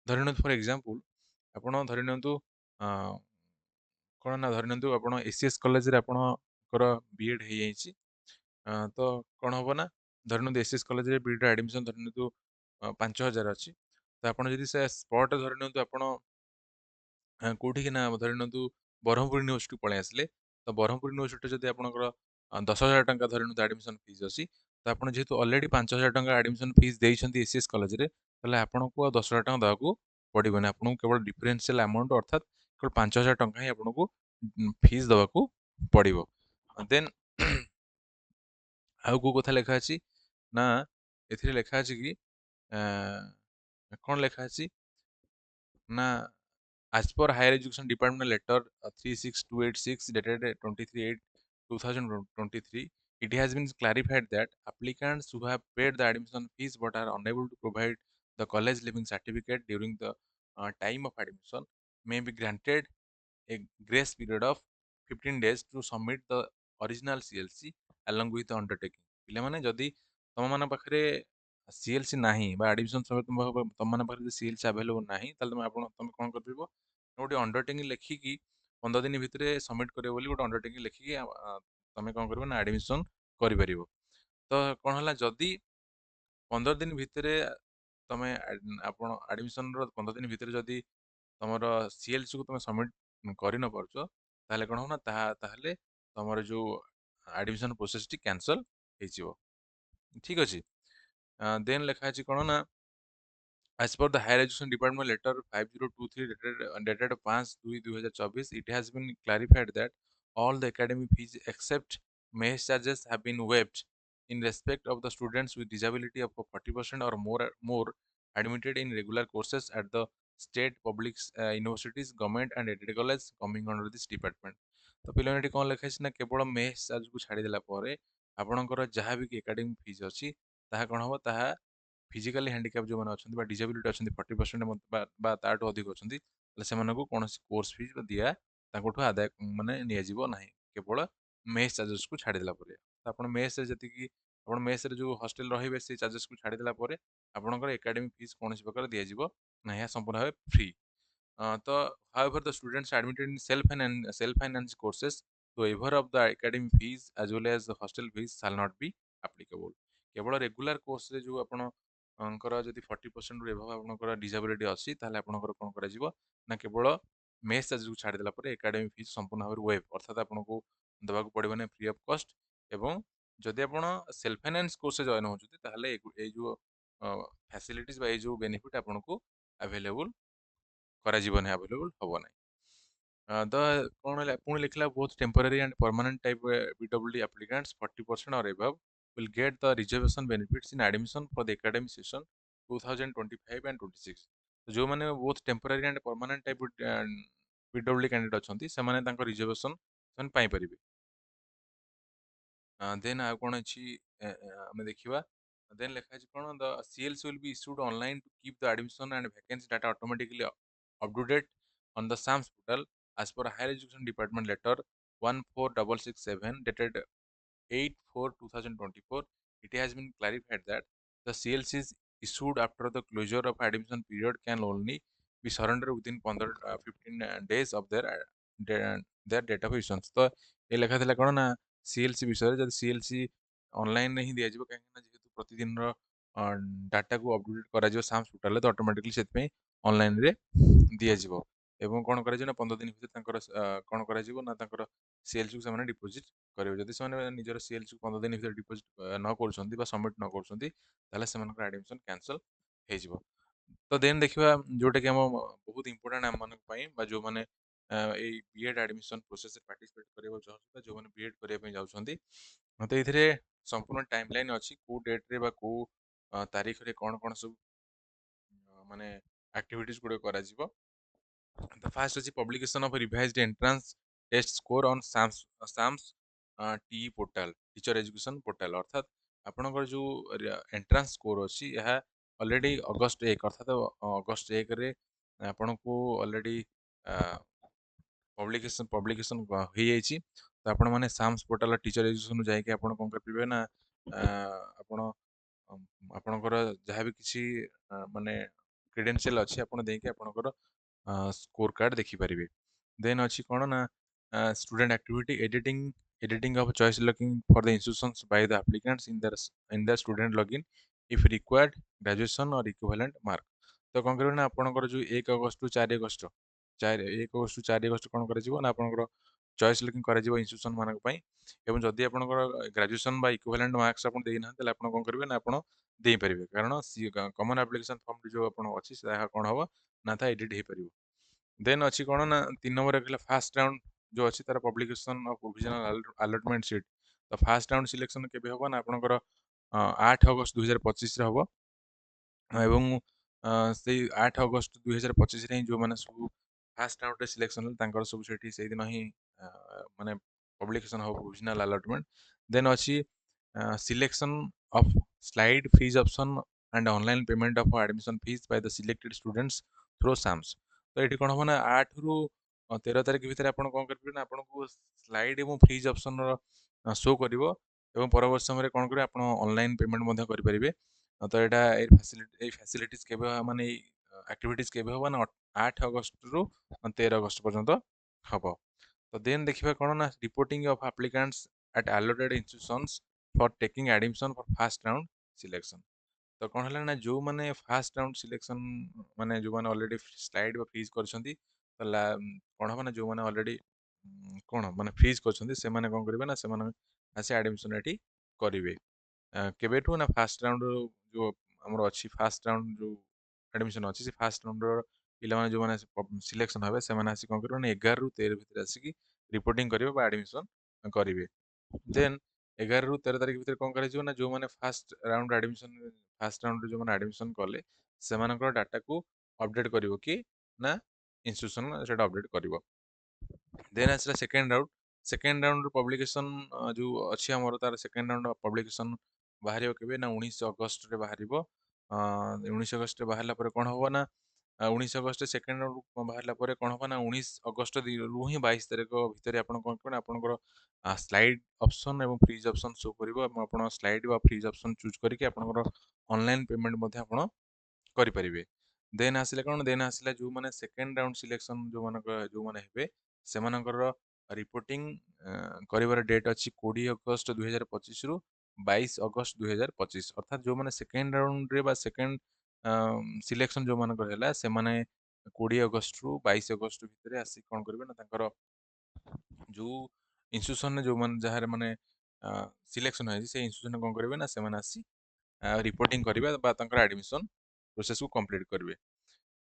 ଧରି ନିଅନ୍ତୁ ଫର example ଆପଣ ଧରି ନିଅନ୍ତୁ କ'ଣ ନା ଧରି ନିଅନ୍ତୁ ଆପଣ ଏସିଏସ୍ କଲେଜରେ ଆପଣଙ୍କର ବିଏଡ୍ ହେଇଯାଇଛି, ତ କ'ଣ ହେବ ନା ଧରି ନିଅନ୍ତୁ ଏସିଏସ୍ କଲେଜରେ ବିଏଡ୍ ଆଡମିସନ ଧରି ନିଅନ୍ତୁ 5,000 ଅଛି, ତ ଆପଣ ଯଦି ସେ ସ୍ପଟ୍ ଧରି ନିଅନ୍ତୁ ଆପଣ କୋଉଠିକି ନା ଧରି ନିଅନ୍ତୁ ବ୍ରହ୍ମପୁର ୟୁନିଭର୍ସିଟି ପଳେଇ ଆସିଲେ, ତ ବ୍ରହ୍ମପୁର ୟୁନିଭର୍ସିଟିରେ ଯଦି ଆପଣଙ୍କର 10,000 ଟଙ୍କା ଧରି ନିଅନ୍ତୁ ଆଡମିସନ ଫିସ୍ ଅଛି, ତ ଆପଣ ଯେହେତୁ ଅଲରେଡି 5,000 ଟଙ୍କା ଆଡମିସନ ଫିସ୍ ଦେଇଛନ୍ତି ଏସିଏସ୍ କଲେଜରେ, ତାହେଲେ ଆପଣଙ୍କୁ ଆଉ 10,000 ଟଙ୍କା ଦେବାକୁ ପଡ଼ିବନି। ଆପଣଙ୍କୁ କେବଳ ଡିଫରେନ୍ସିଆଲ ଆମାଉଣ୍ଟ ଅର୍ଥାତ୍ କେବଳ 5,000 ଟଙ୍କା ହିଁ ଆପଣଙ୍କୁ ଫିସ୍ ଦେବାକୁ ପଡ଼ିବ। ଦେନ୍ ଆଉ କୋଉ କଥା ଲେଖା ଅଛି ନା, ଏଥିରେ ଲେଖା ଅଛି କି କଣ ଲେଖା ଅଛି ନା, as per Higher Education Department letter 36286 dated 23/8/2023, it has been clarified that applicants who have paid the admission fees but are unable to provide the college living certificate during the time of admission may be granted a grace period of 15 days to submit the original CLC along with the undertaking। ପିଲାମାନେ ଯଦି ତମମାନଙ୍କ ପାଖରେ CLC ନାହିଁ ବା admission ସମୟରେ ତମମାନଙ୍କ ପାଖରେ CLC available ନାହିଁ, ତାହେଲେ ତମେ କଣ କରିପାରିବ, ଗୋଟେ ଅଣ୍ଡରଟେକିଂ ଲେଖିକି 15 ଦିନ ଭିତରେ ସବମିଟ କରିବ ବୋଲି ଗୋଟେ ଅଣ୍ଡରଟେକିଂ ଲେଖିକି ତମେ କଣ କରିବ ନା ଆଡମିସନ କରିପାରିବ। ତ କଣ ହେଲା, ଯଦି 15 ଦିନ ଭିତରେ ତମେ ଆପଣ ଆଡମିସନର 15 ଦିନ ଭିତରେ ଯଦି ତମର CLC କୁ ତମେ ସବମିଟ କରି ନ ପାରୁଛ, ତାହେଲେ କଣ ହବ ନା, ତାହେଲେ ତମର ଯୋଉ ଆଡମିସନ ପ୍ରୋସେସଟି କ୍ୟାନସଲ ହେଇଯିବ। ଠିକ ଅଛି। ଦେନ୍ ଲେଖା ଅଛି କଣ ନା, as per the Higher Education Department letter 5023 dated 5/2/2024, it has been clarified that all the academic fees except mess charges have been waived in respect of the students with disability of 40% or more admitted in regular courses at the state public universities, government and aided colleges coming under this department। ତ ପିଲାମାନେ ଏଠି କଣ ଲେଖା ହେଇଛି ନା, କେବଳ mess ଚାର୍ଜକୁ ଛାଡ଼ିଦେଲା ପରେ ଆପଣଙ୍କର ଯାହା ବି ଏକାଡେମିକ୍ ଫିଜ୍ ଅଛି ତାହା କଣ ହବ, ତାହା ଫିଜିକାଲି ହ୍ୟାଣ୍ଡିକ୍ୟାପ୍ ଯେଉଁମାନେ ଅଛନ୍ତି ବା ଡିଜାବିଲିଟି ଅଛନ୍ତି 40% ବା ତାଠୁ ଅଧିକ ଅଛନ୍ତି, ତାହେଲେ ସେମାନଙ୍କୁ କୌଣସି କୋର୍ସ ଫିଜ୍ ବା ଦିଆ ତାଙ୍କଠୁ ଆଦାୟ ମାନେ ନିଆଯିବ ନାହିଁ, କେବଳ ମେସ୍ ଚାର୍ଜେସକୁ ଛାଡ଼ିଦେଲା ପରେ। ତ ଆପଣ ମେସ୍ରେ ଯେତିକି ଆପଣ ମେସ୍ରେ ଯେଉଁ ହଷ୍ଟେଲ ରହିବେ ସେଇ ଚାର୍ଜେସକୁ ଛାଡ଼ିଦେଲା ପରେ ଆପଣଙ୍କର ଏକାଡେମିକ୍ ଫିଜ୍ କୌଣସି ପ୍ରକାର ଦିଆଯିବ ନାହିଁ, ଏହା ସମ୍ପୂର୍ଣ୍ଣ ଭାବେ free. So, however, the students admitted in self-finance courses, the waiver of the academic fees as well as the hostel fees shall not be applicable। କେବଳ ରେଗୁଲାର କୋର୍ସରେ ଯେଉଁ ଆପଣଙ୍କର ଯଦି 40% ଏଭବ ଆପଣଙ୍କର ଡିସାବିଲିଟି ଅଛି, ତାହେଲେ ଆପଣଙ୍କର କଣ କରାଯିବ ନା, କେବଳ ମେସ୍ ଚାର୍ଜକୁ ଛାଡ଼ିଦେଲା ପରେ ଏକାଡେମିକ୍ ଫିସ୍ ସମ୍ପୂର୍ଣ୍ଣ ଭାବରେ ୱେଭ୍, ଅର୍ଥାତ୍ ଆପଣଙ୍କୁ ଦେବାକୁ ପଡ଼ିବନି ଫ୍ରି ଅଫ୍ କଷ୍ଟ। ଏବଂ ଯଦି ଆପଣ ସେଲ୍ଫ ଫାଇନାନ୍ସ କୋର୍ସରେ ଜଏନ୍ ହେଉଛନ୍ତି, ତାହେଲେ ଏଇ ଯେଉଁ ଫ୍ୟାସିଲିଟିଜ୍ ବା ଏଇ ଯେଉଁ ବେନିଫିଟ୍ ଆପଣଙ୍କୁ ଆଭେଲେବୁଲ୍ କରାଯିବ ନାହିଁ, ଆଭେଲେବୁଲ୍ ହବ ନାହିଁ। ତ କଣ ହେଲା, ପୁଣି ଲେଖିଲା both temporary and permanent type PWD applicants 40% or above will get the reservation benefits in admission for the academic session 2025 and 26। ଯେଉଁମାନେ both temporary and permanent type PWD candidate ଅଛନ୍ତି, ସେମାନେ ତାଙ୍କ ରିଜର୍ଭେସନ୍ ସେମାନେ ପାଇପାରିବେ। ଦେନ୍ ଆଉ କଣ ଅଛି ଆମେ ଦେଖିବା। ଦେନ୍ ଲେଖା ଅଛି କଣ, the CLC will be issued online to keep the admission and vacancy data automatically up to date on the SAMS portal as per Higher Education Department letter 14667 dated 8/4/2024। It has been clarified that the CLCs issued after the closure of admission period can only be surrendered within 15 days of their date of issuance। ତ ଏ ଲେଖା ଥିଲା କଣ ନା, CLC ବିଷୟରେ, ଯଦି CLC ଅନଲାଇନରେ ହିଁ ଦିଆଯିବ, କାହିଁକି ନା ଯେହେତୁ ପ୍ରତିଦିନର ଡାଟାକୁ ଅପଡେଟ୍ କରାଯିବ ସାମ୍ସ ପୋର୍ଟାଲରେ, ତ ଅଟୋମେଟିକଲି ସେଥିପାଇଁ ଅନଲାଇନରେ ଦିଆଯିବ। ଏବଂ କଣ କରାଯିବ ନା, 15 ଦିନ ଭିତରେ ତାଙ୍କର କଣ କରାଯିବ ନା, ତାଙ୍କର CLCକୁ ସେମାନେ ଡିପୋଜିଟ୍ କରିବେ। ଯଦି ସେମାନେ ନିଜର CLCକୁ 15 ଦିନ ଭିତରେ ଡିପୋଜିଟ୍ ନ କରୁଛନ୍ତି ବା ସବମିଟ୍ ନ କରୁଛନ୍ତି, ତାହେଲେ ସେମାନଙ୍କର ଆଡମିସନ୍ କ୍ୟାନସଲ୍ ହେଇଯିବ। ତ ଦେନ୍ ଦେଖିବା ଯୋଉଟା କି ଆମ ବହୁତ ଇମ୍ପୋର୍ଟାଣ୍ଟ ଆମମାନଙ୍କ ପାଇଁ ବା ଯୋଉମାନେ ଏଇ ବିଏଡ୍ ଆଡମିସନ୍ ପ୍ରୋସେସରେ ପାର୍ଟିସିପେଟ୍ କରିବାକୁ ଚାହୁଁଛନ୍ତି, ଯୋଉମାନେ ବିଏଡ୍ କରିବା ପାଇଁ ଯାଉଛନ୍ତି, ତ ଏଥିରେ ସମ୍ପୂର୍ଣ୍ଣ ଟାଇମ୍ ଲାଇନ୍ ଅଛି, କୋଉ ଡେଟ୍ରେ ବା କୋଉ ତାରିଖରେ କଣ କଣ ସବୁ ମାନେ ଆକ୍ଟିଭିଟିଜ୍ ଗୁଡ଼ିକ କରାଯିବ। The first is the publication of a revised entrance test score on SAMS TE portal, teacher education portal। ଅର୍ଥାତ୍ ଆପଣଙ୍କର ଯୋଉ ଏଣ୍ଟ୍ରାନ୍ସ ସ୍କୋର ଅଛି, ଏହା ଅଲରେଡି ଅଗଷ୍ଟ 1 ଅର୍ଥାତ୍ ଅଗଷ୍ଟ 1ରେ ଆପଣଙ୍କୁ ଅଲରେଡି ପବ୍ଲିକେସନ ହେଇଯାଇଛି। ତ ଆପଣମାନେ ସାମ୍ସ ପୋର୍ଟାଲ ଟିଚର ଏଜୁକେସନରୁ ଯାଇକି ଆପଣ କଣ କରିପାରିବେ ନା, ଆପଣ ଆପଣଙ୍କର ଯାହା ବି କିଛି ମାନେ କ୍ରେଡେନ୍ସିଆଲ ଅଛି, ଆପଣ ଦେଇକି ଆପଣଙ୍କର ସ୍କୋର କାର୍ଡ ଦେଖିପାରିବେ। ଦେନ୍ ଅଛି କଣ ନା, student activity editing of choice looking for the institutions by the applicants in their student login if required graduation or equivalent mark। ତ କଣ କରିବେ ନା, ଆପଣଙ୍କର ଯୋଉ 1 ଅଗଷ୍ଟରୁ 4 ଅଗଷ୍ଟ 1 ଅଗଷ୍ଟରୁ 4 ଅଗଷ୍ଟ କଣ କରାଯିବ ନା, ଆପଣଙ୍କର ଚଏସ୍ ଲୁକିଂ କରାଯିବ ଇନଷ୍ଟିଟ୍ୟୁସନ୍ ମାନଙ୍କ ପାଇଁ। ଏବଂ ଯଦି ଆପଣଙ୍କର ଗ୍ରାଜୁଏସନ୍ ବା ଇକ୍ୱିଭାଲେଣ୍ଟ ମାର୍କସ୍ ଆପଣ ଦେଇନାହାନ୍ତି ତାହେଲେ ଆପଣ କଣ କରିବେ ନା ଆପଣ ଦେଇପାରିବେ, କାରଣ କମନ୍ ଆପ୍ଲିକେସନ୍ ଫର୍ମ ଯୋଉ ଆପଣ ଅଛି ତାହା କଣ ହବ ନା ତା ଏଡିଟ୍ ହେଇପାରିବ। ଦେନ୍ ଅଛି କଣ ନା 3 ନମ୍ବରରେ ରହିଲା ଫାଷ୍ଟ ରାଉଣ୍ଡ ଯୋଉ ଅଛି ତାର publication of provisional allotment seat. ତ ଫାଷ୍ଟ ରାଉଣ୍ଡ ସିଲେକ୍ସନ କେବେ ହବ ନା ଆପଣଙ୍କର 8 ଅଗଷ୍ଟ 2025 ରେ ହବ। ଏବଂ ସେଇ 8 ଅଗଷ୍ଟ 2025 ରେ ହିଁ ଯୋଉମାନେ ସବୁ ଫାଷ୍ଟ ରାଉଣ୍ଡରେ ସିଲେକ୍ସନ ହେଲେ ତାଙ୍କର ସବୁ ସେଠି ସେଇଦିନ ହିଁ ମାନେ ପବ୍ଲିକେସନ ହବ ପ୍ରୋଭିଜନାଲ ଆଲଟମେଣ୍ଟ। ଦେନ୍ ଅଛି selection of slide freeze option and online payment of admission fees by the selected students through SAMS. ତ ଏଠି କଣ ହବ ନା 8 ରୁ 13 ତାରିଖ ଭିତରେ ଆପଣ କଣ କରିପାରିବେ ନା ଆପଣଙ୍କୁ ସ୍ଲାଇଡ୍ ଏବଂ ଫ୍ରିଜ୍ ଅପସନର ଶୋ କରିବ ଏବଂ ପରବର୍ତ୍ତୀ ସମୟରେ କଣ କରିବେ ଆପଣ ଅନଲାଇନ୍ ପେମେଣ୍ଟ ମଧ୍ୟ କରିପାରିବେ। ତ ଏଇଟା ଏଇ ଫ୍ୟାସିଲିଟିଜ୍ କେବେ ମାନେ ଏଇ ଆକ୍ଟିଭିଟିଜ୍ କେବେ ହବ ନା 8 ଅଗଷ୍ଟରୁ 13 ଅଗଷ୍ଟ ପର୍ଯ୍ୟନ୍ତ ହବ। ତ ଦେନ୍ ଦେଖିବା କଣ ନା reporting of applicants at allotted institutions for taking admission for first round selection. ତ କଣ ହେଲା ନା ଯୋଉମାନେ ଫାଷ୍ଟ ରାଉଣ୍ଡ ସିଲେକ୍ସନ ମାନେ ଯୋଉମାନେ ଅଲରେଡି ସ୍ଲାଇଡ୍ ବା ଫ୍ରିଜ୍ କରିଛନ୍ତି କଣ ହବ ନା ଯୋଉମାନେ ଅଲରେଡି କଣ ମାନେ ଫ୍ରିଜ୍ କରିଛନ୍ତି ସେମାନେ କଣ କରିବେ ନା ସେମାନେ ଆସି ଆଡମିସନ ଏଠି କରିବେ। କେବେଠୁ ନା ଫାଷ୍ଟ ରାଉଣ୍ଡ ଯୋଉ ଆମର ଅଛି ଫାଷ୍ଟ ରାଉଣ୍ଡ ଯୋଉ ଆଡମିସନ ଅଛି ସେ ଫାଷ୍ଟ ରାଉଣ୍ଡର ପିଲାମାନେ ଯୋଉମାନେ ସିଲେକ୍ସନ ହେବେ ସେମାନେ ଆସି କଣ କରିବେ ନା 11 ରୁ 13 ଭିତରେ ଆସିକି ରିପୋର୍ଟିଂ କରିବେ ବା ଆଡମିସନ କରିବେ। ଦେନ୍ 11 ରୁ 13 ତାରିଖ ଭିତରେ କଣ କରାଯିବ ନା ଯୋଉମାନେ ଫାଷ୍ଟ ରାଉଣ୍ଡରେ ଯୋଉମାନେ ଆଡମିସନ କଲେ ସେମାନଙ୍କର ଡାଟାକୁ ଅପଡେଟ୍ କରିବ କି ନା ଇନଷ୍ଟିଟ୍ୟୁସନ ସେଟା ଅପଡେଟ୍ କରିବ। ଦେନ୍ ଆସିଲା ସେକେଣ୍ଡ ରାଉଣ୍ଡ ପବ୍ଲିକେସନ ଯୋଉ ଅଛି ଆମର ତାର ସେକେଣ୍ଡ ରାଉଣ୍ଡ ପବ୍ଲିକେସନ ବାହାରିବ କେବେ ନା 19 ଅଗଷ୍ଟରେ ବାହାରିବ। 19 ଅଗଷ୍ଟରେ ବାହାରିଲା ପରେ କଣ ହବ ନା 19 ଅଗଷ୍ଟରେ ସେକେଣ୍ଡ ରାଉଣ୍ଡ ବାହାରିଲା ପରେ କଣ ହବ ନା 19 ଅଗଷ୍ଟ ରୁ ହିଁ 22 ତାରିଖ ଭିତରେ ଆପଣ କଣ କରିବେ ନା ଆପଣଙ୍କର ସ୍ଲାଇଡ୍ ଅପସନ୍ ଏବଂ ଫ୍ରିଜ୍ ଅପସନ୍ ଶୋ କରିବ ଏବଂ ଆପଣ ସ୍ଲାଇଡ୍ ବା ଫ୍ରିଜ୍ ଅପସନ୍ ଚୁଜ୍ କରିକି ଆପଣଙ୍କର ଅନଲାଇନ୍ ପେମେଣ୍ଟ ମଧ୍ୟ ଆପଣ କରିପାରିବେ। ଦେନ୍ ଆସିଲା ଯୋଉମାନେ ସେକେଣ୍ଡ ରାଉଣ୍ଡ ସିଲେକ୍ସନ ଯୋଉମାନେ ହେବେ ସେମାନଙ୍କର ରିପୋର୍ଟିଂ କରିବାର ଡେଟ୍ ଅଛି 20 ଅଗଷ୍ଟ 2025 ରୁ 22 ଅଗଷ୍ଟ 2025। ଅର୍ଥାତ୍ ଯୋଉମାନେ ସେକେଣ୍ଡ ରାଉଣ୍ଡରେ ବା ସେକେଣ୍ଡ ସିଲେକ୍ସନ ଯୋଉମାନଙ୍କର ହେଲା ସେମାନେ 20 ଅଗଷ୍ଟରୁ 22 ଅଗଷ୍ଟ ଭିତରେ ଆସି କଣ କରିବେ ନା ତାଙ୍କର ଯୋଉ ଇନଷ୍ଟିଟ୍ୟୁସନରେ ଯୋଉମାନେ ଯାହାର ମାନେ ସିଲେକ୍ସନ ହେଇଛି ସେଇ ଇନଷ୍ଟିଟ୍ୟୁସନରେ କଣ କରିବେ ନା ସେମାନେ ଆସି ରିପୋର୍ଟିଂ କରିବେ ବା ତାଙ୍କର ଆଡମିସନ ପ୍ରୋସେସକୁ କମ୍ପ୍ଲିଟ୍ କରିବେ।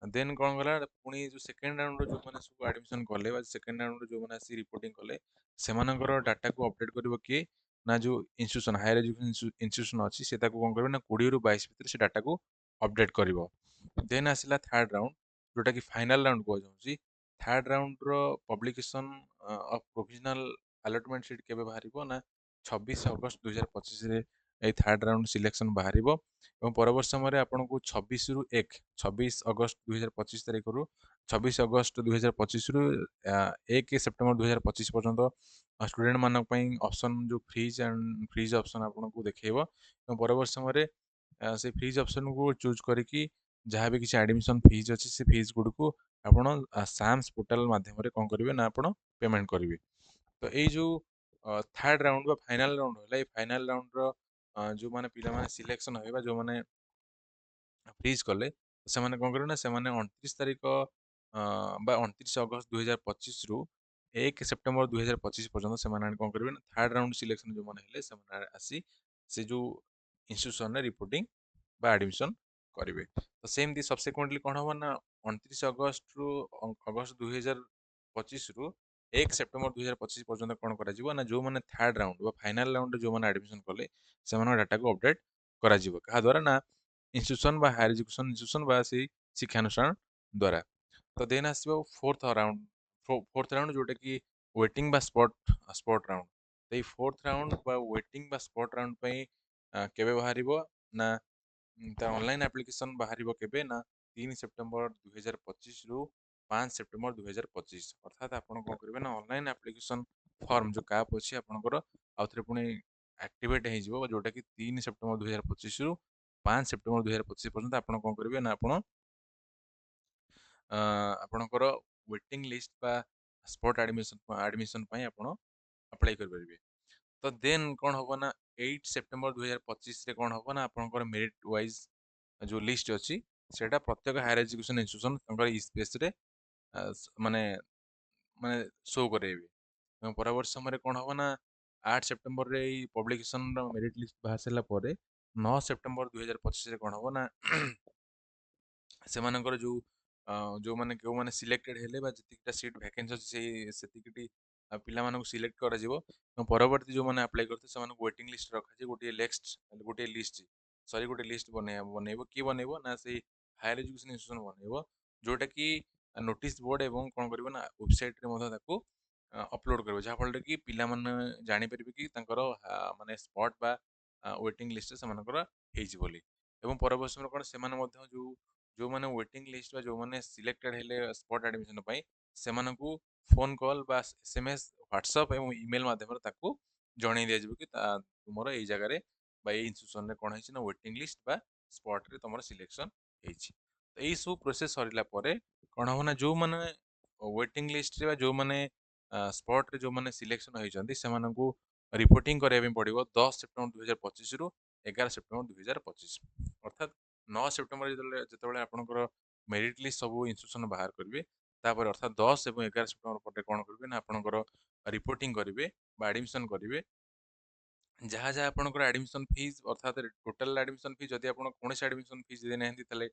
ଦେନ୍ କଣ ଗଲା ପୁଣି ଯୋଉ ସେକେଣ୍ଡ ରାଉଣ୍ଡର ଯୋଉମାନେ ସବୁ ଆଡମିସନ କଲେ ବା ସେକେଣ୍ଡ ରାଉଣ୍ଡର ଯୋଉମାନେ ଆସି ରିପୋର୍ଟିଂ କଲେ ସେମାନଙ୍କର ଡାଟାକୁ ଅପଡେଟ୍ କରିବ କିଏ ନା ଯୋଉ ଇନଷ୍ଟିଟ୍ୟୁସନ ହାୟର ଏଜୁକେସନ ଇନଷ୍ଟିଟ୍ୟୁସନ ଅଛି ସେ ତାକୁ କଣ କରିବେ ନା 20 ରୁ 22 ଭିତରେ ସେ ଡାଟାକୁ ଅପଡେଟ୍ କରିବ। ଦେନ୍ ଆସିଲା ଥାର୍ଡ ରାଉଣ୍ଡ ଯୋଉଟା କି ଫାଇନାଲ ରାଉଣ୍ଡ କୁହାଯାଉଛି। ଥାର୍ଡ ରାଉଣ୍ଡର publication of provisional allotment seat କେବେ ବାହାରିବ ନା 26 ଅଗଷ୍ଟ 2025ରେ ଏଇ ଥାର୍ଡ ରାଉଣ୍ଡ ସିଲେକ୍ସନ ବାହାରିବ ଏବଂ ପରବର୍ତ୍ତୀ ସମୟରେ ଆପଣଙ୍କୁ 26 ଅଗଷ୍ଟ 2025 ତାରିଖରୁ 26 ଅଗଷ୍ଟ 2025 ରୁ 1 ସେପ୍ଟେମ୍ବର 2025 ପର୍ଯ୍ୟନ୍ତ ଷ୍ଟୁଡେଣ୍ଟ ମାନଙ୍କ ପାଇଁ ଅପସନ୍ ଯୋଉ ଫ୍ରିଜ୍ ଅପସନ୍ ଆପଣଙ୍କୁ ଦେଖେଇବ ଏବଂ ପରବର୍ତ୍ତୀ ସମୟରେ ସେ ଫ୍ରିଜ୍ ଅପସନକୁ ଚୁଜ୍ କରିକି ଯାହା ବି କିଛି ଆଡମିସନ ଫିଜ୍ ଅଛି ସେ ଫିଜ୍ ଗୁଡିକୁ ଆପଣ ସାମ୍ସ ପୋର୍ଟାଲ ମାଧ୍ୟମରେ କଣ କରିବେ ନା ଆପଣ ପେମେଣ୍ଟ କରିବେ। ତ ଏଇ ଯୋଉ ଥାର୍ଡ ରାଉଣ୍ଡ ବା ଫାଇନାଲ ରାଉଣ୍ଡ ହେଲା ଏଇ ଫାଇନାଲ ରାଉଣ୍ଡର ଯୋଉମାନେ ପିଲାମାନେ ସିଲେକ୍ସନ ହେବେ ବା ଯୋଉମାନେ ଫ୍ରିଜ୍ କଲେ ସେମାନେ କଣ କରିବେ ନା ସେମାନେ 29 ତାରିଖ ବା 29 ଅଗଷ୍ଟ 2025 ରୁ 1 ସେପ୍ଟେମ୍ବର 2025 ପର୍ଯ୍ୟନ୍ତ ସେମାନେ କଣ କରିବେ ନା ଥାର୍ଡ ରାଉଣ୍ଡ ସିଲେକ୍ସନ ଯୋଉମାନେ ହେଲେ ସେମାନେ ଆସି ସେ ଯୋଉ ଇନଷ୍ଟିଟ୍ୟୁସନରେ ରିପୋର୍ଟିଂ ବା ଆଡମିସନ କରିବେ। ତ ସେମିତି ସବସିକ୍ୱେଣ୍ଟଲି କଣ ହବ ନା 29 ଅଗଷ୍ଟରୁ ଅଗଷ୍ଟ 2025 ରୁ 1 ସେପ୍ଟେମ୍ବର 2025 ପର୍ଯ୍ୟନ୍ତ କଣ କରାଯିବ ନା ଯୋଉମାନେ ଥାର୍ଡ ରାଉଣ୍ଡ ବା ଫାଇନାଲ ରାଉଣ୍ଡରେ ଯୋଉମାନେ ଆଡମିସନ କଲେ ସେମାନଙ୍କ ଡାଟାକୁ ଅପଡେଟ୍ କରାଯିବ କାହା ଦ୍ୱାରା ନା ଇନଷ୍ଟିଟ୍ୟୁସନ ବା ହାୟର ଏଜୁକେସନ ଇନଷ୍ଟିଟ୍ୟୁସନ ବା ସେଇ ଶିକ୍ଷାନୁଷ୍ଠାନ ଦ୍ୱାରା। ତ ଦେନ୍ ଆସିବ ଫୋର୍ଥ ରାଉଣ୍ଡ ଯୋଉଟା କି ୱେଟିଂ ବା ସ୍ପଟ ରାଉଣ୍ଡ। ଏଇ ଫୋର୍ଥ ରାଉଣ୍ଡ ବା ୱେଟିଂ ବା ସ୍ପଟ ରାଉଣ୍ଡ ପାଇଁ କେବେ ବାହାରିବ ନା ତା ଅନଲାଇନ୍ ଆପ୍ଲିକେସନ ବାହାରିବ କେବେ ନା 3 ସେପ୍ଟେମ୍ବର 2025 ରୁ 5 ସେପ୍ଟେମ୍ବର 2025। ଅର୍ଥାତ୍ ଆପଣ କଣ କରିବେ ନା ଅନଲାଇନ୍ ଆପ୍ଲିକେସନ ଫର୍ମ ଯୋଉ କାପ୍ ଅଛି ଆପଣଙ୍କର ଆଉଥରେ ପୁଣି ଆକ୍ଟିଭେଟ୍ ହେଇଯିବ ଯୋଉଟା କି 3 ସେପ୍ଟେମ୍ବର 2025 ରୁ 5 ସେପ୍ଟେମ୍ବର 2025 ପର୍ଯ୍ୟନ୍ତ ଆପଣ କଣ କରିବେ ନା ଆପଣ ଆପଣଙ୍କର ୱେଟିଂ ଲିଷ୍ଟ ବା ସ୍ପଟ ଆଡମିସନ ପାଇଁ ଆପଣ ଆପ୍ଲାଏ କରିପାରିବେ। ତ ଦେନ୍ କଣ ହବ ନା 8 ସେପ୍ଟେମ୍ବର 2025 ରେ କଣ ହବ ନା ଆପଣଙ୍କର ମେରିଟ ୱାଇଜ ଯୋଉ ଲିଷ୍ଟ ଅଛି ସେଟା ପ୍ରତ୍ୟେକ ହାୟର ଏଜୁକେସନ ଇନଷ୍ଟିଟ୍ୟୁସନ ତାଙ୍କର ଇ ସ୍ପେସ ରେ ମାନେ ମାନେ ଶୋ କରେଇବେ। ପରବର୍ତ୍ତୀ ସମୟରେ କ'ଣ ହବ ନା 8 ସେପ୍ଟେମ୍ବରରେ ଏଇ ପବ୍ଲିକେସନର ମେରିଟ୍ ଲିଷ୍ଟ ବାହାରି ସାରିଲା ପରେ 9 ସେପ୍ଟେମ୍ବର 2025ରେ କ'ଣ ହବ ନା ସେମାନଙ୍କର ଯୋଉମାନେ କେଉଁମାନେ ସିଲେକ୍ଟେଡ୍ ହେଲେ ବା ଯେତିକିଟା ସିଟ୍ ଭ୍ୟାକେନ୍ସି ଅଛି ସେତିକିଟି ପିଲାମାନଙ୍କୁ ସିଲେକ୍ଟ କରାଯିବ ଏବଂ ପରବର୍ତ୍ତୀ ଯୋଉମାନେ ଆପ୍ଲାଏ କରିଥିବେ ସେମାନଙ୍କୁ ୱେଟିଂ ଲିଷ୍ଟ ରଖାଯିବ। ଗୋଟିଏ ଲିଷ୍ଟ ସରି ଗୋଟେ ଲିଷ୍ଟ ବନେଇବ କିଏ ବନେଇବ ନା ସେଇ ହାୟର ଏଜୁକେସନ ଇନଷ୍ଟିଟ୍ୟୁସନ ବନେଇବ, ଯୋଉଟା କି ନୋଟିସ୍ ବୋର୍ଡ ଏବଂ କ'ଣ କରିବ ନା ୱେବସାଇଟରେ ମଧ୍ୟ ତାକୁ ଅପଲୋଡ କରିବ, ଯାହାଫଳରେ କି ପିଲାମାନେ ଜାଣିପାରିବେ କି ତାଙ୍କର ମାନେ ସ୍ପଟ୍ ବା ୱେଟିଂ ଲିଷ୍ଟରେ ସେମାନଙ୍କର ହେଇଛି ବୋଲି। ଏବଂ ପରବର୍ତ୍ତୀ ସମୟରେ କ'ଣ ସେମାନେ ମଧ୍ୟ ଯୋଉମାନେ ୱେଟିଂ ଲିଷ୍ଟ ବା ଯୋଉମାନେ ସିଲେକ୍ଟେଡ୍ ହେଲେ ସ୍ପଟ୍ ଆଡମିସନ ପାଇଁ ସେମାନଙ୍କୁ ଫୋନ କଲ୍ ବା SMS ହ୍ୱାଟ୍ସଆପ୍ ଏବଂ ଇମେଲ ମାଧ୍ୟମରେ ତାକୁ ଜଣେଇ ଦିଆଯିବ କି ତୁମର ଏଇ ଜାଗାରେ ବା ଏଇ ଇନଷ୍ଟିଟ୍ୟୁସନରେ କ'ଣ ହେଇଛି ନା ୱେଟିଂ ଲିଷ୍ଟ ବା ସ୍ପଟରେ ତମର ସିଲେକ୍ସନ ହେଇଛି। ତ ଏଇ ସବୁ ପ୍ରୋସେସ ସରିଲା ପରେ କ'ଣ ହବ ନା ଯୋଉମାନେ ୱେଟିଂ ଲିଷ୍ଟରେ ବା ଯୋଉମାନେ ସ୍ପଟରେ ଯୋଉମାନେ ସିଲେକ୍ସନ ହେଇଛନ୍ତି ସେମାନଙ୍କୁ ରିପୋର୍ଟିଂ କରିବା ପାଇଁ ପଡ଼ିବ 10 ସେପ୍ଟେମ୍ବର 2025ରୁ 11 ସେପ୍ଟେମ୍ବର 2025। ଅର୍ଥାତ୍ 9 ସେପ୍ଟେମ୍ବର ଯେତେବେଳେ ଆପଣଙ୍କର ମେରିଟ୍ ଲିଷ୍ଟ ସବୁ ଇନଷ୍ଟିଟ୍ୟୁସନ ବାହାର କରିବେ, ତାପରେ ଅର୍ଥାତ୍ 10 ଏବଂ 11 ସେପ୍ଟେମ୍ବର ପରେ କ'ଣ କରିବେ ନା ଆପଣଙ୍କର ରିପୋର୍ଟିଂ କରିବେ ବା ଆଡମିସନ କରିବେ। ଯାହା ଯାହା ଆପଣଙ୍କର ଆଡମିସନ ଫିସ୍ ଅର୍ଥାତ୍ ଟୋଟାଲ ଆଡମିସନ ଫିସ୍, ଯଦି ଆପଣ କୌଣସି ଆଡମିସନ ଫିସ୍ ଦେଇନାହାନ୍ତି ତାହେଲେ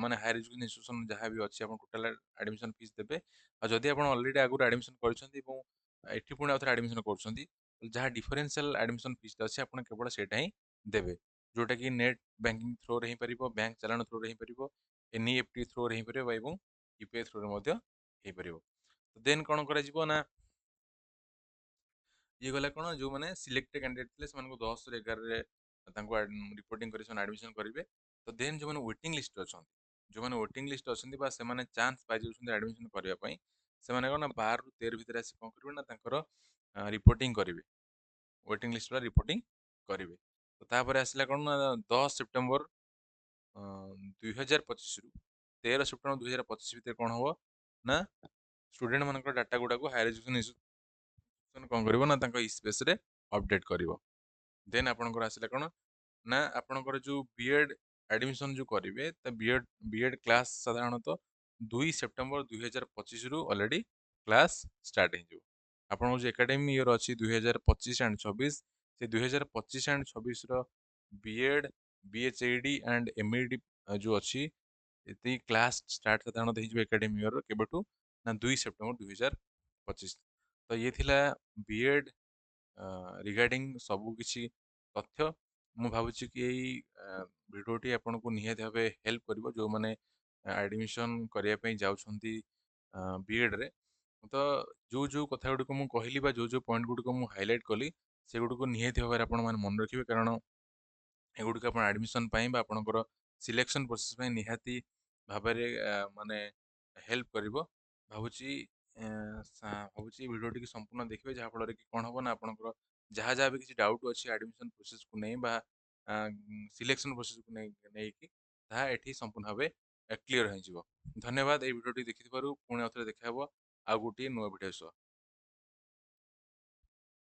ମାନେ ହାୟର ଏଜୁକେସନ ଇନଷ୍ଟିଟ୍ୟୁସନ ଯାହା ବି ଅଛି ଆପଣ ଟୋଟାଲ ଆଡମିସନ ଫିସ୍ ଦେବେ। ଆଉ ଯଦି ଆପଣ ଅଲରେଡି ଆଗରୁ ଆଡମିସନ କରିଛନ୍ତି ଏବଂ ଏଠି ପୁଣି ଆଉଥରେ ଆଡମିସନ କରୁଛନ୍ତି, ଯାହା ଡିଫରେନ୍ସିଆଲ ଆଡମିସନ ଫିସ୍ ଅଛି ଆପଣ କେବଳ ସେଇଟା ହିଁ ଦେବେ, ଯୋଉଟା କି ନେଟ୍ ବ୍ୟାଙ୍କିଂ ଥ୍ରୋରେ ହେଇପାରିବ, ବ୍ୟାଙ୍କ ଚାଲାଣ ଥ୍ରୋରେ ହେଇପାରିବ, NEFT ଥ୍ରୋରେ ହେଇପାରିବ ଏବଂ UPI ଥ୍ରୋରେ ମଧ୍ୟ ହେଇପାରିବ। ଦେନ୍ କ'ଣ କରାଯିବ ନା ଇଏ ଗଲା କ'ଣ ଯୋଉମାନେ ସିଲେକ୍ଟେଡ୍ କ୍ୟାଣ୍ଡିଡେଟ୍ ଥିଲେ ସେମାନଙ୍କୁ 10ରୁ 11ରେ ତାଙ୍କୁ ରିପୋର୍ଟିଂ କରି ସେମାନେ ଆଡମିସନ କରିବେ। ତ ଦେନ୍ ଯୋଉମାନେ ୱେଟିଂ ଲିଷ୍ଟ ଅଛନ୍ତି, ଯୋଉମାନେ ୱେଟିଂ ଲିଷ୍ଟ ଅଛନ୍ତି ବା ସେମାନେ ଚାନ୍ସ ପାଇଯାଉଛନ୍ତି ଆଡମିସନ କରିବା ପାଇଁ, ସେମାନେ କ'ଣ ନା 12ରୁ 13 ଭିତରେ ଆସି କ'ଣ କରିବେ ନା ତାଙ୍କର ରିପୋର୍ଟିଂ କରିବେ, ୱେଟିଂ ଲିଷ୍ଟ ବା ରିପୋର୍ଟିଂ କରିବେ। ତ ତାପରେ ଆସିଲା କ'ଣ ନା 10 ସେପ୍ଟେମ୍ବର 2025ରୁ 13 ସେପ୍ଟେମ୍ବର 2025 ଭିତରେ କ'ଣ ହବ ନା ଷ୍ଟୁଡେଣ୍ଟ ମାନଙ୍କର ଡାଟା ଗୁଡାକୁ ହାୟର ଏଜୁକେସନ ଇନଷ୍ଟିଟ୍ୟୁସନ କ'ଣ କରିବ ନା ତାଙ୍କ ଇସ୍ପେସରେ ଅପଡେଟ୍ କରିବ। ଦେନ୍ ଆପଣଙ୍କର ଆସିଲା କ'ଣ ନା ଆପଣଙ୍କର ଯୋଉ ବିଏଡ୍ ଆଡମିସନ ଯୋଉ କରିବେ ତା ବିଏଡ୍ କ୍ଲାସ ସାଧାରଣତଃ 2 ସେପ୍ଟେମ୍ବର 2025ରୁ ଅଲରେଡି କ୍ଲାସ ଷ୍ଟାର୍ଟ ହେଇଯିବ। ଆପଣଙ୍କର ଯୋଉ ଏକାଡେମୀ ଇୟର ଅଛି 2025 ଆଣ୍ଡ 26, ସେ 2025 ଆଣ୍ଡ 26ର ବିଏଡ୍, BHAD ଆଣ୍ଡ MAD ଯୋଉ ଅଛି ଏତିକି କ୍ଲାସ ଷ୍ଟାର୍ଟ ସାଧାରଣତଃ ହେଇଯିବ ଏକାଡେମୀ ଇୟର କେବେଠୁ ନା 2 ସେପ୍ଟେମ୍ବର 2025। ତ ଇଏ ଥିଲା ବିଏଡ୍ ରିଗାର୍ଡିଂ ସବୁ କିଛି ତଥ୍ୟ। ମୁଁ ଭାବୁଛି କି ଏଇ ଭିଡ଼ିଓଟି ଆପଣଙ୍କୁ ନିହାତି ଭାବେ ହେଲ୍ପ କରିବ ଯୋଉମାନେ ଆଡମିସନ କରିବା ପାଇଁ ଯାଉଛନ୍ତି ବିଏଡ୍ରେ। ତ ଯୋଉ କଥା ଗୁଡ଼ିକ ମୁଁ କହିଲି ବା ଯୋଉ ପଏଣ୍ଟ ଗୁଡ଼ିକ ମୁଁ ହାଇଲାଇଟ୍ କଲି ସେଗୁଡ଼ିକୁ ନିହାତି ଭାବରେ ଆପଣମାନେ ମନେ ରଖିବେ, କାରଣ ଏଗୁଡ଼ିକ ଆପଣ ଆଡମିସନ ପାଇଁ ବା ଆପଣଙ୍କର ସିଲେକ୍ସନ ପ୍ରୋସେସ ପାଇଁ ନିହାତି ଭାବରେ ମାନେ ହେଲ୍ପ କରିବ। ଭାବୁଛି ଭାବୁଛି ଭିଡ଼ିଓଟିକୁ ସମ୍ପୂର୍ଣ୍ଣ ଦେଖିବେ, ଯାହାଫଳରେ କି କ'ଣ ହବ ନା ଆପଣଙ୍କର ଯାହା ବି କିଛି ଡାଉଟ୍ ଅଛି ଆଡମିସନ ପ୍ରୋସେସକୁ ନେଇ ବା ସିଲେକ୍ସନ ପ୍ରୋସେସକୁ ନେଇକି ତାହା ଏଠି ସମ୍ପୂର୍ଣ୍ଣ ଭାବେ କ୍ଲିୟର ହେଇଯିବ। ଧନ୍ୟବାଦ ଏଇ ଭିଡ଼ିଓଟି ଦେଖିଥିବାରୁ। ପୁଣି ଆଉଥରେ ଦେଖା ହେବ ଆଉ ଗୋଟିଏ ନୂଆ ଭିଡ଼ିଓ ସହ।